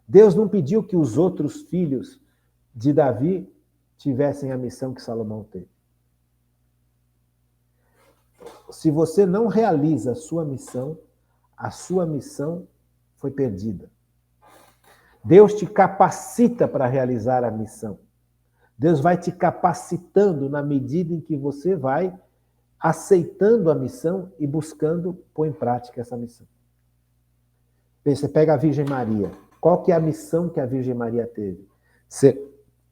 Deus não pediu que os outros filhos de Davi tivessem a missão que Salomão teve. Se você não realiza a sua missão foi perdida. Deus te capacita para realizar a missão. Deus vai te capacitando na medida em que você vai aceitando a missão e buscando pôr em prática essa missão. Você pega a Virgem Maria. Qual que é a missão que a Virgem Maria teve? Ser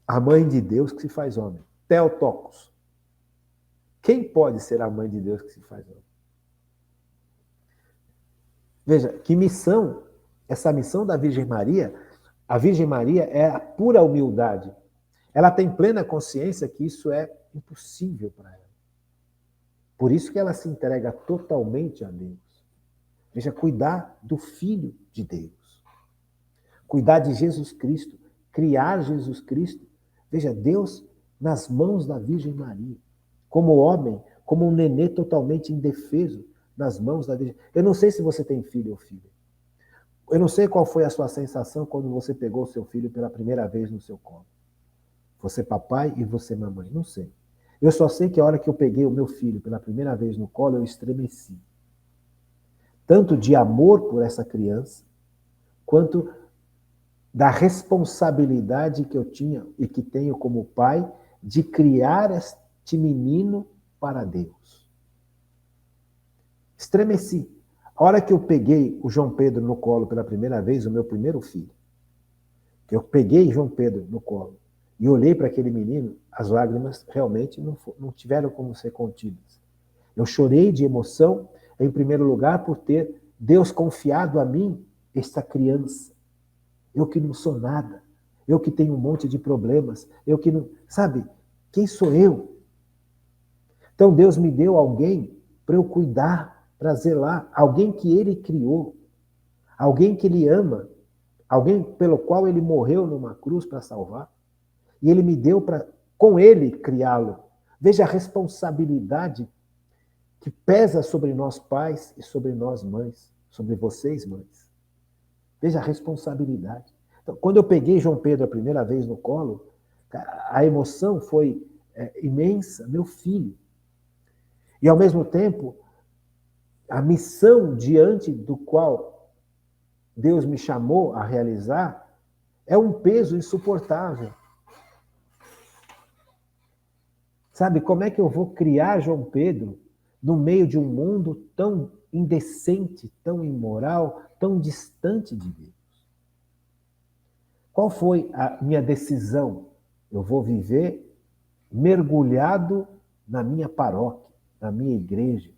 a mãe de Deus que se faz homem. Theotokos. Quem pode ser a mãe de Deus que se faz homem? Veja, que missão, essa missão da Virgem Maria, a Virgem Maria é a pura humildade. Ela tem plena consciência que isso é impossível para ela. Por isso que ela se entrega totalmente a Deus. Veja, cuidar do Filho de Deus. Cuidar de Jesus Cristo. Criar Jesus Cristo. Veja, Deus nas mãos da Virgem Maria. Como homem, como um nenê totalmente indefeso nas mãos da Virgem. Eu não sei se você tem filho ou filha. Eu não sei qual foi a sua sensação quando você pegou o seu filho pela primeira vez no seu colo. Você papai e você mamãe. Não sei. Eu só sei que a hora que eu peguei o meu filho pela primeira vez no colo, eu estremeci. Tanto de amor por essa criança, quanto da responsabilidade que eu tinha e que tenho como pai de criar este menino para Deus. Estremeci. A hora que eu peguei o João Pedro no colo pela primeira vez, o meu primeiro filho, que eu peguei João Pedro no colo e olhei para aquele menino, as lágrimas realmente não tiveram como ser contidas. Eu chorei de emoção, em primeiro lugar, por ter Deus confiado a mim esta criança. Eu que não sou nada, eu que tenho um monte de problemas, eu que não... Sabe, quem sou eu? Então Deus me deu alguém para eu cuidar, para zelar, alguém que Ele criou, alguém que Ele ama, alguém pelo qual Ele morreu numa cruz para salvar, e Ele me deu para, com Ele, criá-lo. Veja a responsabilidade que pesa sobre nós pais e sobre nós mães, sobre vocês mães. Veja a responsabilidade. Então, quando eu peguei João Pedro a primeira vez no colo, a emoção foi imensa, meu filho. E, ao mesmo tempo, a missão diante do qual Deus me chamou a realizar é um peso insuportável. Sabe, como é que eu vou criar João Pedro no meio de um mundo tão indecente, tão imoral, tão distante de Deus? Qual foi a minha decisão? Eu vou viver mergulhado na minha paróquia, na minha igreja,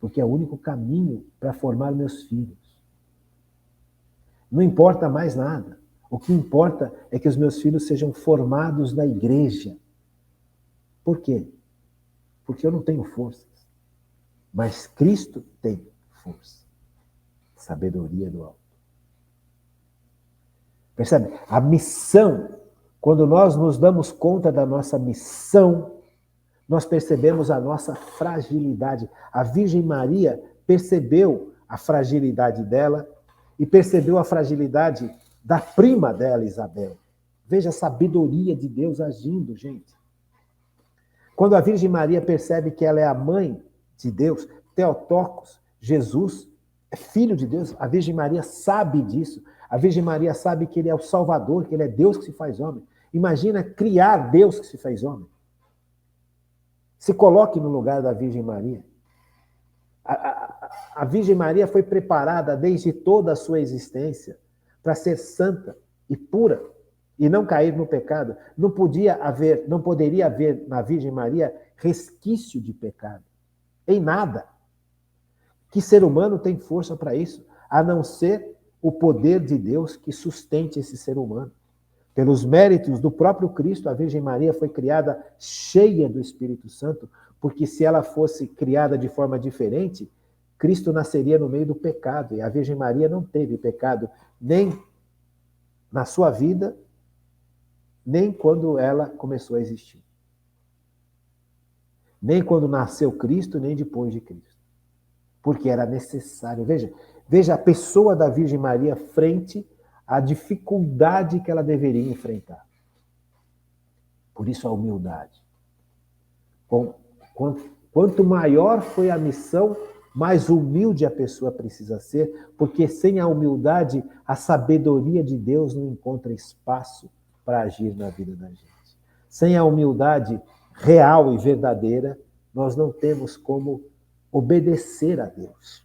porque é o único caminho para formar meus filhos. Não importa mais nada. O que importa é que os meus filhos sejam formados na igreja. Por quê? Porque eu não tenho forças. Mas Cristo tem força. Sabedoria do alto. Percebe? A missão, quando nós nos damos conta da nossa missão, nós percebemos a nossa fragilidade. A Virgem Maria percebeu a fragilidade dela e percebeu a fragilidade da prima dela, Isabel. Veja a sabedoria de Deus agindo, gente. Quando a Virgem Maria percebe que ela é a mãe de Deus, Theotokos, Jesus, é filho de Deus, a Virgem Maria sabe disso. A Virgem Maria sabe que Ele é o Salvador, que Ele é Deus que se faz homem. Imagina criar Deus que se faz homem. Se coloque no lugar da Virgem Maria. A Virgem Maria foi preparada desde toda a sua existência para ser santa e pura e não cair no pecado. Não poderia haver na Virgem Maria resquício de pecado. em nada. Que ser humano tem força para isso, a não ser o poder de Deus que sustente esse ser humano. Pelos méritos do próprio Cristo, a Virgem Maria foi criada cheia do Espírito Santo, porque se ela fosse criada de forma diferente, Cristo nasceria no meio do pecado, e a Virgem Maria não teve pecado nem na sua vida, nem quando ela começou a existir. Nem quando nasceu Cristo, nem depois de Cristo. Porque era necessário. Veja a pessoa da Virgem Maria frente à dificuldade que ela deveria enfrentar. Por isso a humildade. Bom, quanto maior foi a missão, mais humilde a pessoa precisa ser, porque sem a humildade, a sabedoria de Deus não encontra espaço para agir na vida da gente. Sem a humildade real e verdadeira, nós não temos como obedecer a Deus.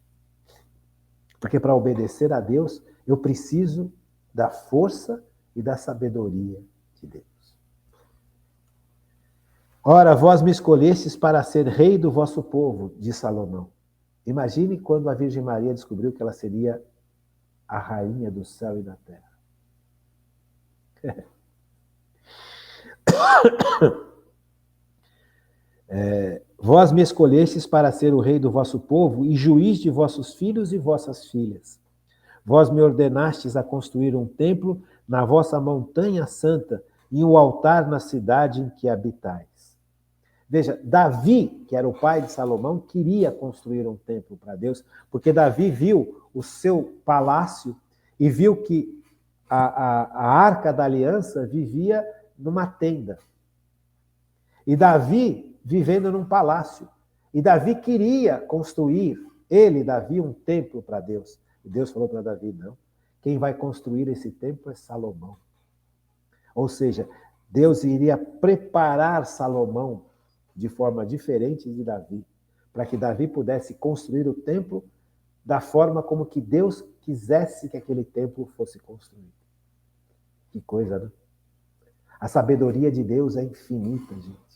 Porque para obedecer a Deus, eu preciso da força e da sabedoria de Deus. Ora, vós me escolhestes para ser rei do vosso povo, diz Salomão. Imagine quando a Virgem Maria descobriu que ela seria a rainha do céu e da terra. Vós me escolhestes para ser o rei do vosso povo e juiz de vossos filhos e vossas filhas. Vós me ordenastes a construir um templo na vossa montanha santa e um altar na cidade em que habitais. Veja, Davi, que era o pai de Salomão, queria construir um templo para Deus, porque Davi viu o seu palácio e viu que a Arca da Aliança vivia numa tenda. E Davi vivendo num palácio. E Davi queria construir, Davi, um templo para Deus. E Deus falou para Davi, não, quem vai construir esse templo é Salomão. Ou seja, Deus iria preparar Salomão de forma diferente de Davi, para que Davi pudesse construir o templo da forma como que Deus quisesse que aquele templo fosse construído. Que coisa, né? A sabedoria de Deus é infinita, gente.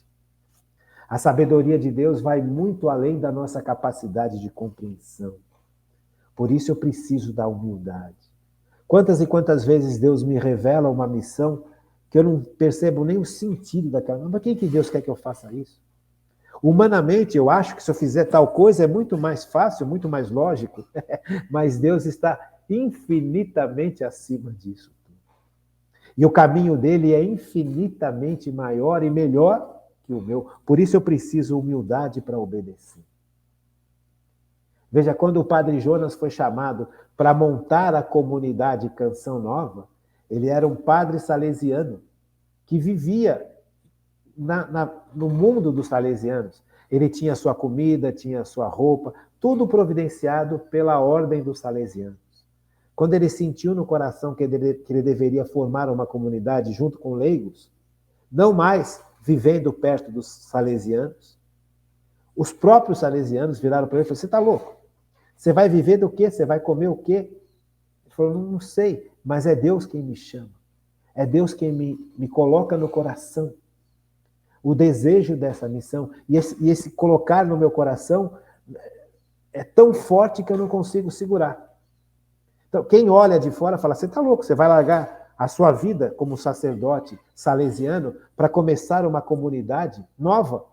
A sabedoria de Deus vai muito além da nossa capacidade de compreensão. Por isso eu preciso da humildade. Quantas e quantas vezes Deus me revela uma missão que eu não percebo nem o sentido daquela. Mas por que Deus quer que eu faça isso? Humanamente, eu acho que se eu fizer tal coisa é muito mais fácil, muito mais lógico, mas Deus está infinitamente acima disso. E o caminho dele é infinitamente maior e melhor que o meu. Por isso eu preciso humildade para obedecer. Veja, quando o padre Jonas foi chamado para montar a comunidade Canção Nova, ele era um padre salesiano que vivia no mundo dos salesianos. Ele tinha sua comida, tinha sua roupa, tudo providenciado pela ordem dos salesianos. Quando ele sentiu no coração que ele deveria formar uma comunidade junto com leigos, não mais vivendo perto dos salesianos, os próprios salesianos viraram para ele e falaram, você está louco? Você vai viver do quê? Você vai comer o quê? Ele falou, não sei, mas é Deus quem me chama. É Deus quem me coloca no coração o desejo dessa missão. E esse colocar no meu coração é tão forte que eu não consigo segurar. Então, quem olha de fora fala, você está louco, você vai largar a sua vida como sacerdote salesiano para começar uma comunidade nova,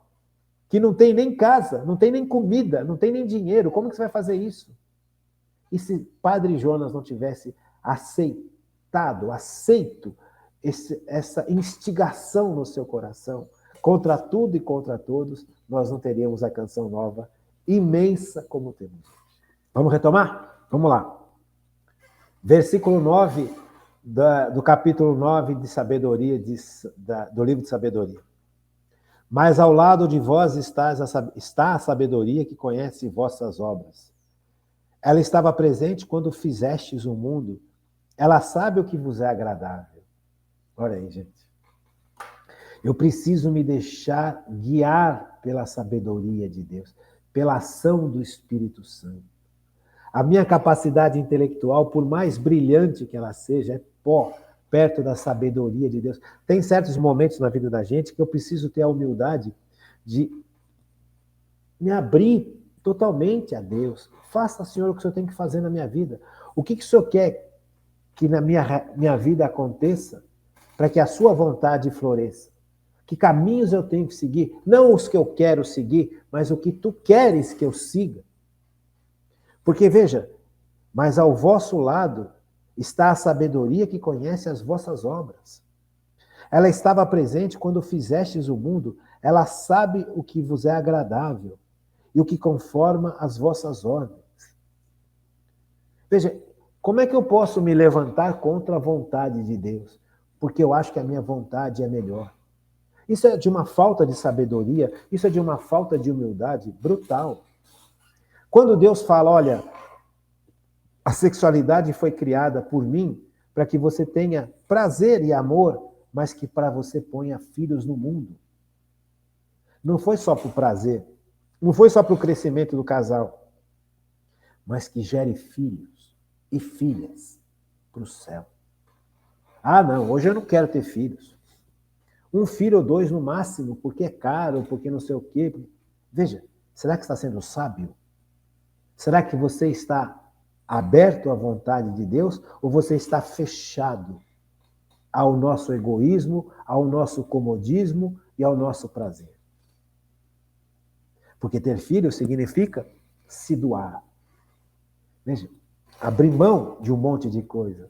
que não tem nem casa, não tem nem comida, não tem nem dinheiro, como que você vai fazer isso? E se Padre Jonas não tivesse aceito essa instigação no seu coração, contra tudo e contra todos, nós não teríamos a Canção Nova imensa como temos hoje. Vamos retomar? Vamos lá. Versículo 9 do capítulo 9 de Sabedoria, do livro de Sabedoria. Mas ao lado de vós está a sabedoria que conhece vossas obras. Ela estava presente quando fizestes o mundo. Ela sabe o que vos é agradável. Olha aí, gente. Eu preciso me deixar guiar pela sabedoria de Deus, pela ação do Espírito Santo. A minha capacidade intelectual, por mais brilhante que ela seja, é pó perto da sabedoria de Deus. Tem certos momentos na vida da gente que eu preciso ter a humildade de me abrir totalmente a Deus. Faça, Senhor, o que o Senhor tem que fazer na minha vida. O que o Senhor quer que na minha vida aconteça para que a sua vontade floresça? Que caminhos eu tenho que seguir? Não os que eu quero seguir, mas o que tu queres que eu siga. Porque, veja, mas ao vosso lado está a sabedoria que conhece as vossas obras. Ela estava presente quando fizestes o mundo, ela sabe o que vos é agradável e o que conforma as vossas ordens. Veja, como é que eu posso me levantar contra a vontade de Deus? Porque eu acho que a minha vontade é melhor. Isso é de uma falta de sabedoria, isso é de uma falta de humildade brutal. Quando Deus fala, olha, a sexualidade foi criada por mim para que você tenha prazer e amor, mas que para você ponha filhos no mundo. Não foi só para o prazer, não foi só para o crescimento do casal, mas que gere filhos e filhas para o céu. Ah, não, hoje eu não quero ter filhos. 1 filho ou 2 no máximo, porque é caro, porque não sei o quê. Veja, será que está sendo sábio? Será que você está aberto à vontade de Deus ou você está fechado ao nosso egoísmo, ao nosso comodismo e ao nosso prazer? Porque ter filho significa se doar. Veja, abrir mão de um monte de coisa.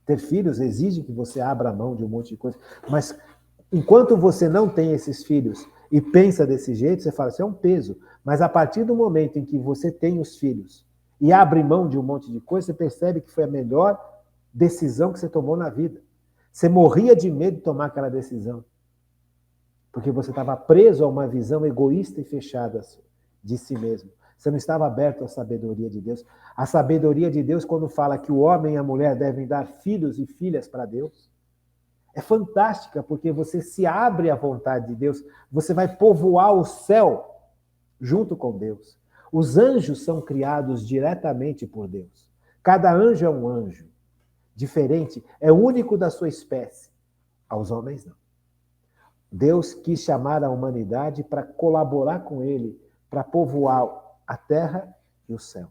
Ter filhos exige que você abra mão de um monte de coisa. Mas enquanto você não tem esses filhos e pensa desse jeito, você fala, isso é um peso. Mas a partir do momento em que você tem os filhos e abre mão de um monte de coisa, você percebe que foi a melhor decisão que você tomou na vida. Você morria de medo de tomar aquela decisão. Porque você estava preso a uma visão egoísta e fechada de si mesmo. Você não estava aberto à sabedoria de Deus. A sabedoria de Deus, quando fala que o homem e a mulher devem dar filhos e filhas para Deus, é fantástica, porque você se abre à vontade de Deus. Você vai povoar o céu junto com Deus. Os anjos são criados diretamente por Deus. Cada anjo é um anjo diferente, é único da sua espécie. Aos homens, não. Deus quis chamar a humanidade para colaborar com ele, para povoar a terra e o céu.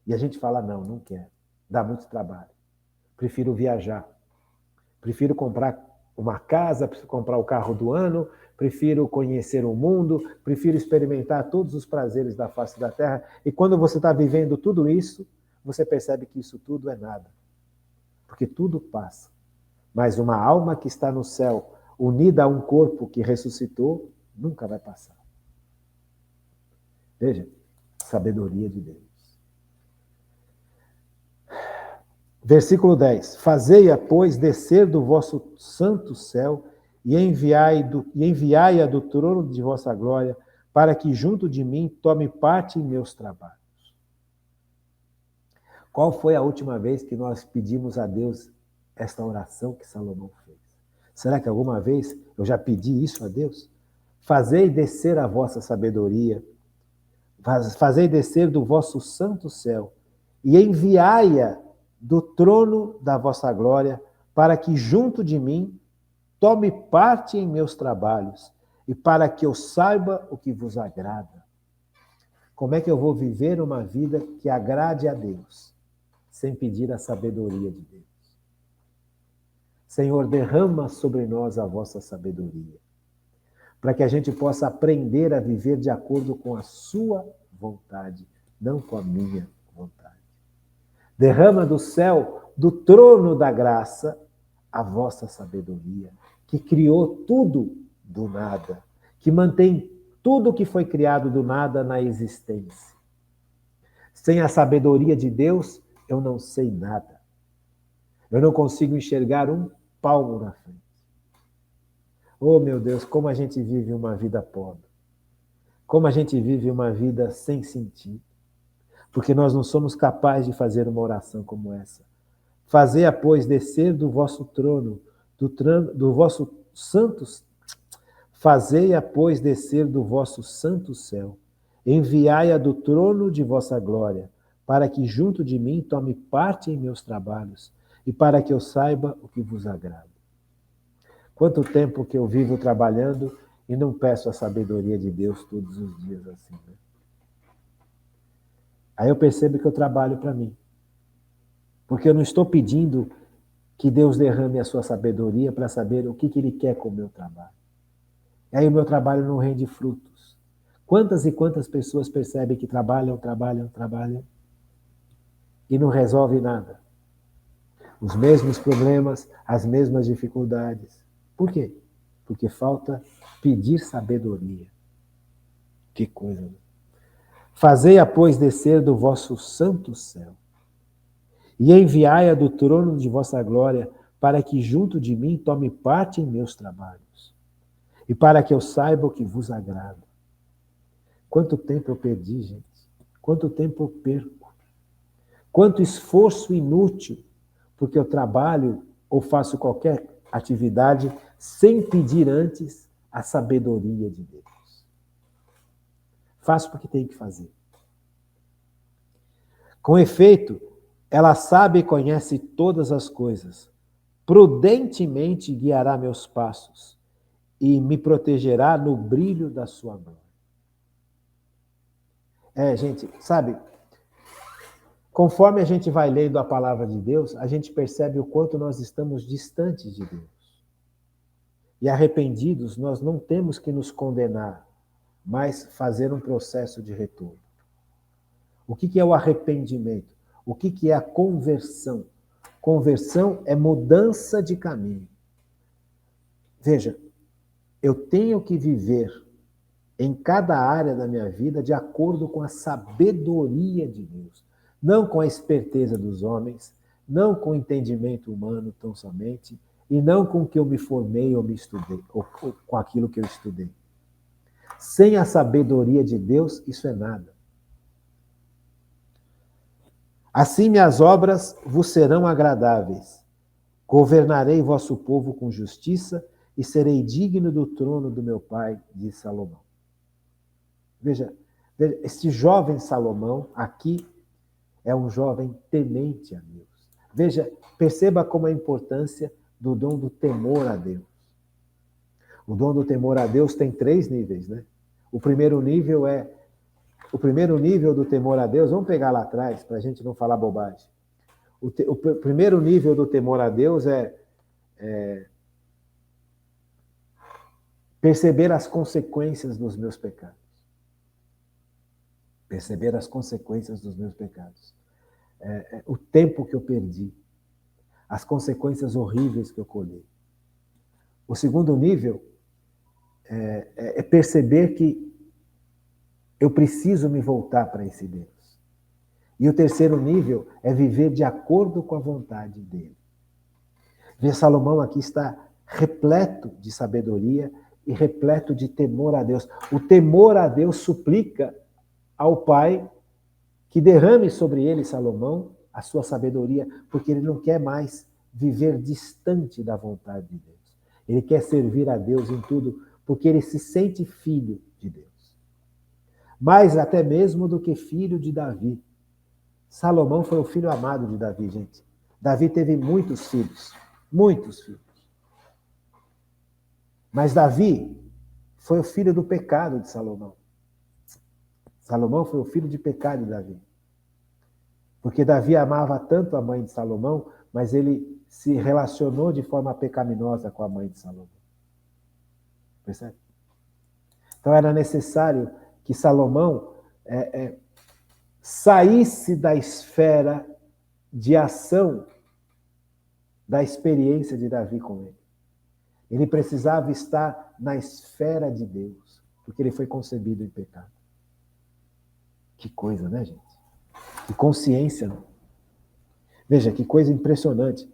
E a gente fala, não quero. Dá muito trabalho. Prefiro viajar. Prefiro comprar uma casa, prefiro comprar o carro do ano, prefiro conhecer o mundo, prefiro experimentar todos os prazeres da face da terra. E quando você está vivendo tudo isso, você percebe que isso tudo é nada. Porque tudo passa. Mas uma alma que está no céu, unida a um corpo que ressuscitou, nunca vai passar. Veja, sabedoria de Deus. Versículo 10. Fazei-a, pois, descer do vosso santo céu e enviai-a do trono de vossa glória, para que junto de mim tome parte em meus trabalhos. Qual foi a última vez que nós pedimos a Deus esta oração que Salomão fez? Será que alguma vez eu já pedi isso a Deus? Fazei descer a vossa sabedoria, fazei descer do vosso santo céu e enviai-a do trono da vossa glória, para que junto de mim tome parte em meus trabalhos e para que eu saiba o que vos agrada. Como é que eu vou viver uma vida que agrade a Deus, sem pedir a sabedoria de Deus? Senhor, derrama sobre nós a vossa sabedoria, para que a gente possa aprender a viver de acordo com a sua vontade, não com a minha vontade. Derrama do céu, do trono da graça, a vossa sabedoria, que criou tudo do nada, que mantém tudo que foi criado do nada na existência. Sem a sabedoria de Deus, eu não sei nada. Eu não consigo enxergar um palmo na frente. Oh, meu Deus, como a gente vive uma vida pobre. Como a gente vive uma vida sem sentido. Porque nós não somos capazes de fazer uma oração como essa. Fazei-a, pois, descer do vosso trono, do vosso santo. Fazei-a, pois, descer do vosso santo céu. Enviai-a do trono de vossa glória, para que junto de mim tome parte em meus trabalhos e para que eu saiba o que vos agrada. Quanto tempo que eu vivo trabalhando e não peço a sabedoria de Deus todos os dias assim, né? Aí eu percebo que eu trabalho para mim. Porque eu não estou pedindo que Deus derrame a sua sabedoria para saber o que Ele quer com o meu trabalho. E aí o meu trabalho não rende frutos. Quantas e quantas pessoas percebem que trabalham e não resolvem nada? Os mesmos problemas, as mesmas dificuldades. Por quê? Porque falta pedir sabedoria. Que coisa, né? Fazei-a, pois, descer do vosso santo céu, e enviai-a do trono de vossa glória, para que junto de mim tome parte em meus trabalhos, e para que eu saiba o que vos agrada. Quanto tempo eu perdi, gente? Quanto tempo eu perco? Quanto esforço inútil, porque eu trabalho ou faço qualquer atividade sem pedir antes a sabedoria de Deus. Faço porque tenho que fazer. Com efeito, ela sabe e conhece todas as coisas. Prudentemente guiará meus passos e me protegerá no brilho da sua mão. Gente, sabe, conforme a gente vai lendo a palavra de Deus, a gente percebe o quanto nós estamos distantes de Deus. E arrependidos, nós não temos que nos condenar, mas fazer um processo de retorno. O que é o arrependimento? O que é a conversão? Conversão é mudança de caminho. Veja, eu tenho que viver em cada área da minha vida de acordo com a sabedoria de Deus. Não com a esperteza dos homens, não com o entendimento humano tão somente, e não com o que eu me formei ou me estudei, ou com aquilo que eu estudei. Sem a sabedoria de Deus, isso é nada. Assim minhas obras vos serão agradáveis. Governarei vosso povo com justiça e serei digno do trono do meu pai, diz Salomão. Veja, este jovem Salomão aqui é um jovem temente a Deus. Veja, perceba como a importância do dom do temor a Deus. O dom do temor a Deus tem 3 níveis, né? O primeiro nível do temor a Deus, vamos pegar lá atrás, para a gente não falar bobagem. O primeiro nível do temor a Deus é perceber as consequências dos meus pecados. Perceber as consequências dos meus pecados. O tempo que eu perdi. As consequências horríveis que eu colhi. O segundo nível é perceber que eu preciso me voltar para esse Deus. E o terceiro nível é viver de acordo com a vontade dele. Veja, Salomão aqui está repleto de sabedoria e repleto de temor a Deus. O temor a Deus suplica ao Pai que derrame sobre ele, Salomão, a sua sabedoria, porque ele não quer mais viver distante da vontade de Deus. Ele quer servir a Deus em tudo, porque ele se sente filho de Deus. Mais até mesmo do que filho de Davi. Salomão foi o filho amado de Davi, gente. Davi teve muitos filhos. Muitos filhos. Mas Davi foi o filho do pecado de Salomão. Salomão foi o filho de pecado de Davi. Porque Davi amava tanto a mãe de Salomão, mas ele se relacionou de forma pecaminosa com a mãe de Salomão. Percebe? Então era necessário que Salomão saísse da esfera de ação da experiência de Davi com ele. Ele precisava estar na esfera de Deus, porque ele foi concebido em pecado. Que coisa, né, gente? Que consciência, né? Veja, que coisa impressionante.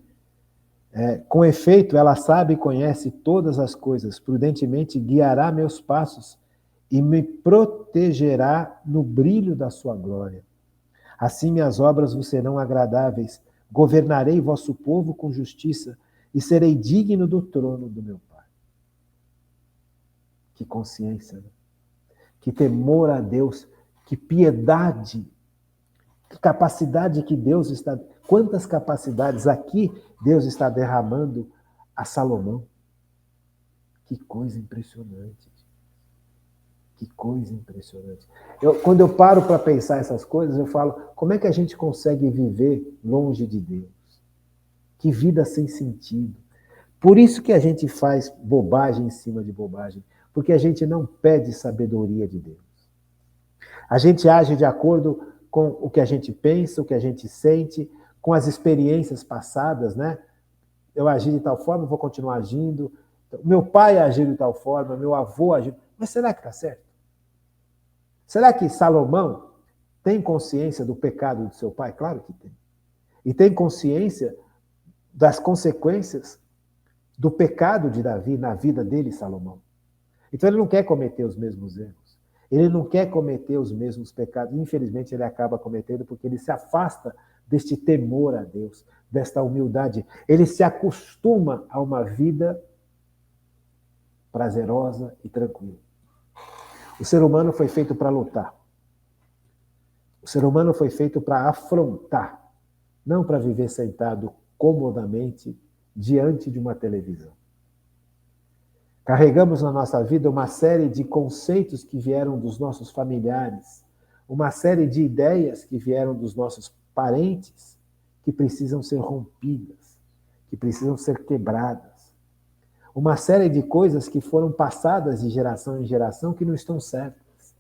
Com efeito, ela sabe e conhece todas as coisas, prudentemente guiará meus passos e me protegerá no brilho da sua glória. Assim minhas obras vos serão agradáveis, governarei vosso povo com justiça e serei digno do trono do meu Pai. Que consciência, né? Que temor a Deus, que piedade, que capacidade que Deus está... Quantas capacidades aqui Deus está derramando a Salomão. Que coisa impressionante. Que coisa impressionante. Quando eu paro para pensar essas coisas, eu falo, como é que a gente consegue viver longe de Deus? Que vida sem sentido. Por isso que a gente faz bobagem em cima de bobagem, porque a gente não pede sabedoria de Deus. A gente age de acordo com o que a gente pensa, o que a gente sente, com as experiências passadas, né? Eu agi de tal forma, vou continuar agindo. Meu pai agiu de tal forma, meu avô agiu. Mas será que está certo? Será que Salomão tem consciência do pecado do seu pai? Claro que tem. E tem consciência das consequências do pecado de Davi na vida dele, Salomão. Então ele não quer cometer os mesmos erros. Ele não quer cometer os mesmos pecados. Infelizmente ele acaba cometendo porque ele se afasta deste temor a Deus, desta humildade. Ele se acostuma a uma vida prazerosa e tranquila. O ser humano foi feito para lutar. O ser humano foi feito para afrontar, não para viver sentado comodamente diante de uma televisão. Carregamos na nossa vida uma série de conceitos que vieram dos nossos familiares, uma série de ideias que vieram dos nossos parentes, que precisam ser rompidas, que precisam ser quebradas. Uma série de coisas que foram passadas de geração em geração que não estão certas,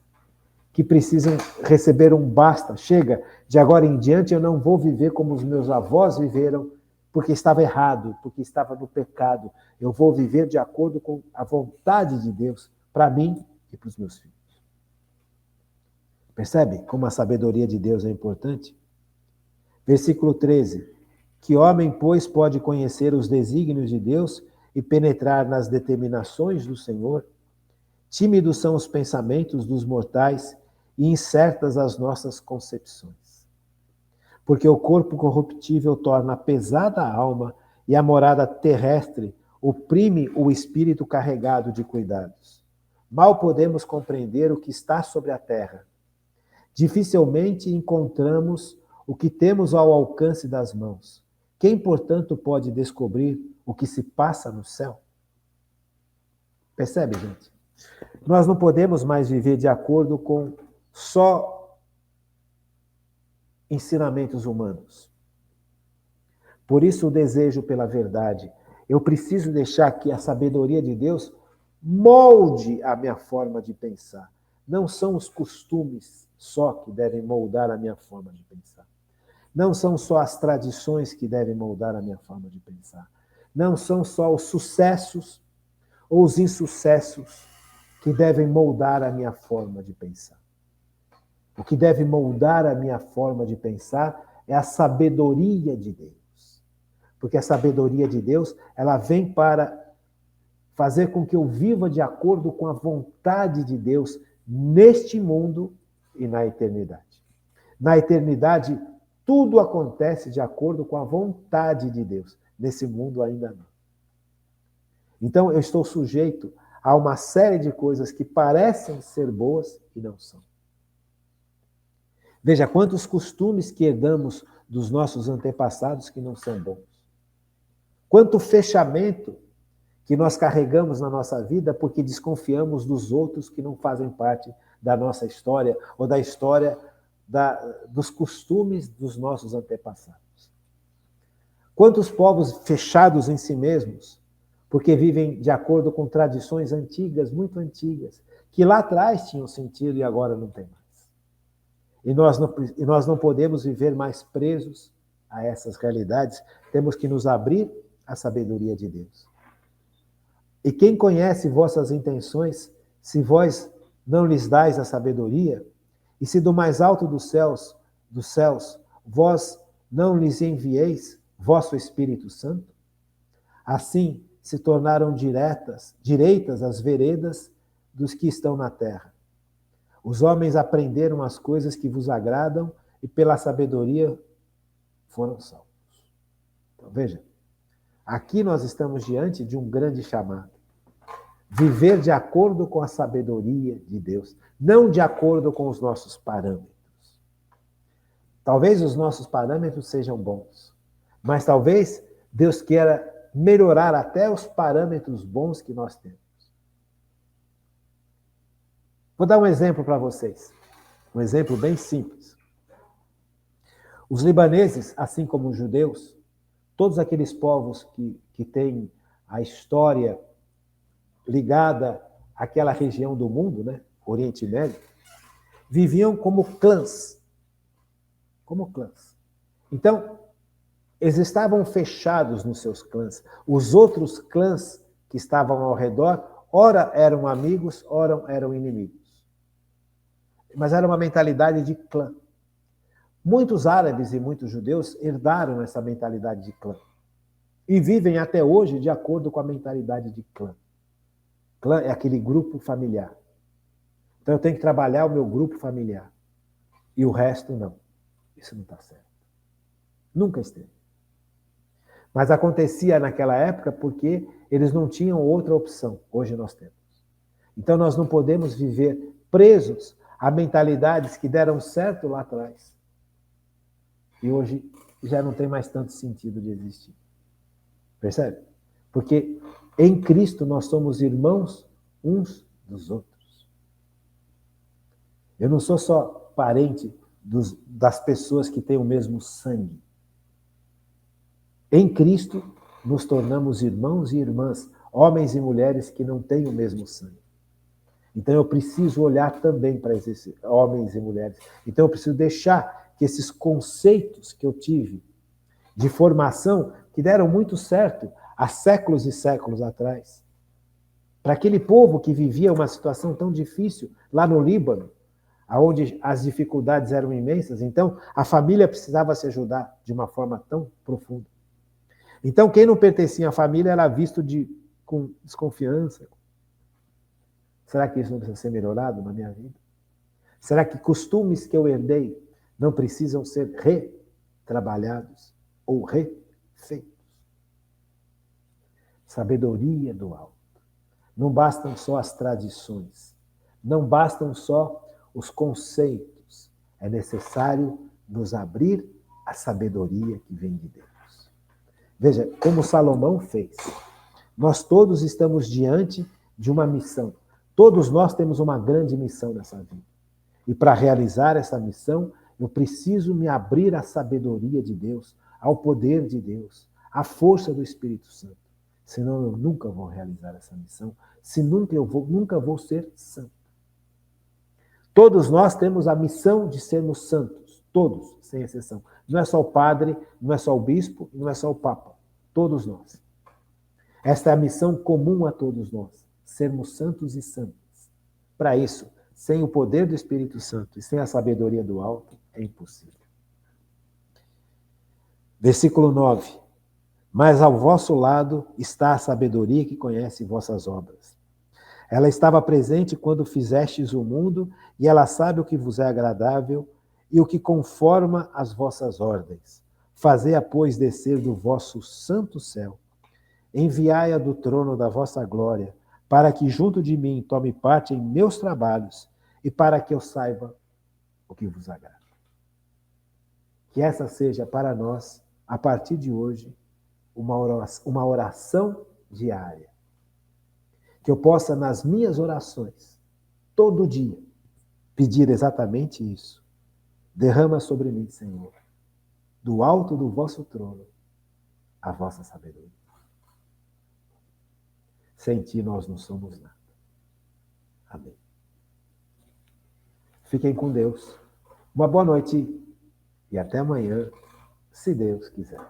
que precisam receber um basta. Chega, de agora em diante eu não vou viver como os meus avós viveram, porque estava errado, porque estava no pecado. Eu vou viver de acordo com a vontade de Deus para mim e para os meus filhos. Percebe como a sabedoria de Deus é importante? Versículo 13. Que homem, pois, pode conhecer os desígnios de Deus e penetrar nas determinações do Senhor? Tímidos são os pensamentos dos mortais e incertas as nossas concepções. Porque o corpo corruptível torna pesada a alma e a morada terrestre oprime o espírito carregado de cuidados. Mal podemos compreender o que está sobre a terra. Dificilmente encontramos o que temos ao alcance das mãos. Quem, portanto, pode descobrir o que se passa no céu? Percebe, gente? Nós não podemos mais viver de acordo com só ensinamentos humanos. Por isso o desejo pela verdade. Eu preciso deixar que a sabedoria de Deus molde a minha forma de pensar. Não são os costumes só que devem moldar a minha forma de pensar. Não são só as tradições que devem moldar a minha forma de pensar. Não são só os sucessos ou os insucessos que devem moldar a minha forma de pensar. O que deve moldar a minha forma de pensar é a sabedoria de Deus. Porque a sabedoria de Deus, ela vem para fazer com que eu viva de acordo com a vontade de Deus neste mundo e na eternidade. Na eternidade, tudo acontece de acordo com a vontade de Deus. Nesse mundo ainda não. Então eu estou sujeito a uma série de coisas que parecem ser boas e não são. Veja quantos costumes que herdamos dos nossos antepassados que não são bons. Quanto fechamento que nós carregamos na nossa vida porque desconfiamos dos outros que não fazem parte da nossa história ou da história dos costumes dos nossos antepassados. Quantos povos fechados em si mesmos porque vivem de acordo com tradições antigas, muito antigas, que lá atrás tinham sentido e agora não tem mais. E nós não podemos viver mais presos a essas realidades, temos que nos abrir à sabedoria de Deus. E quem conhece vossas intenções, se vós não lhes dais a sabedoria, e se do mais alto dos céus, vós não lhes envieis vosso Espírito Santo? Assim se tornaram direitas as veredas dos que estão na terra. Os homens aprenderam as coisas que vos agradam e pela sabedoria foram salvos. Então, veja, aqui nós estamos diante de um grande chamado. Viver de acordo com a sabedoria de Deus, não de acordo com os nossos parâmetros. Talvez os nossos parâmetros sejam bons, mas talvez Deus queira melhorar até os parâmetros bons que nós temos. Vou dar um exemplo para vocês. Um exemplo bem simples. Os libaneses, assim como os judeus, todos aqueles povos que têm a história ligada àquela região do mundo, né? Oriente Médio, viviam como clãs. Como clãs. Então, eles estavam fechados nos seus clãs. Os outros clãs que estavam ao redor, ora eram amigos, ora eram inimigos. Mas era uma mentalidade de clã. Muitos árabes e muitos judeus herdaram essa mentalidade de clã. E vivem até hoje de acordo com a mentalidade de clã. Clã é aquele grupo familiar. Então eu tenho que trabalhar o meu grupo familiar. E o resto não. Isso não está certo. Nunca esteve. Mas acontecia naquela época porque eles não tinham outra opção. Hoje nós temos. Então nós não podemos viver presos a mentalidades que deram certo lá atrás. E hoje já não tem mais tanto sentido de existir. Percebe? Porque em Cristo nós somos irmãos uns dos outros. Eu não sou só parente das pessoas que têm o mesmo sangue. Em Cristo nos tornamos irmãos e irmãs, homens e mulheres que não têm o mesmo sangue. Então eu preciso olhar também para esses homens e mulheres. Então eu preciso deixar que esses conceitos que eu tive de formação, que deram muito certo há séculos e séculos atrás, para aquele povo que vivia uma situação tão difícil lá no Líbano, onde as dificuldades eram imensas, então a família precisava se ajudar de uma forma tão profunda. Então quem não pertencia à família era visto com desconfiança. Será que isso não precisa ser melhorado na minha vida? Será que costumes que eu herdei não precisam ser retrabalhados ou refeitos? Sabedoria do alto. Não bastam só as tradições. Não bastam só os conceitos. É necessário nos abrir à sabedoria que vem de Deus. Veja, como Salomão fez. Nós todos estamos diante de uma missão. Todos nós temos uma grande missão nessa vida. E para realizar essa missão, eu preciso me abrir à sabedoria de Deus, ao poder de Deus, à força do Espírito Santo. Senão eu nunca vou realizar essa missão, nunca vou ser santo. Todos nós temos a missão de sermos santos, todos, sem exceção. Não é só o padre, não é só o bispo, não é só o papa. Todos nós. Esta é a missão comum a todos nós, sermos santos e santas. Para isso, sem o poder do Espírito Santo e sem a sabedoria do alto, é impossível. Versículo 9. Mas ao vosso lado está a sabedoria que conhece vossas obras. Ela estava presente quando fizestes o mundo, e ela sabe o que vos é agradável e o que conforma as vossas ordens. Fazei-a, pois, descer do vosso santo céu. Enviai-a do trono da vossa glória, para que junto de mim tome parte em meus trabalhos e para que eu saiba o que vos agrada. Que essa seja para nós, a partir de hoje, uma oração diária. Que eu possa, nas minhas orações, todo dia, pedir exatamente isso. Derrama sobre mim, Senhor, do alto do vosso trono, a vossa sabedoria. Sem ti nós não somos nada. Amém. Fiquem com Deus. Uma boa noite e até amanhã, se Deus quiser.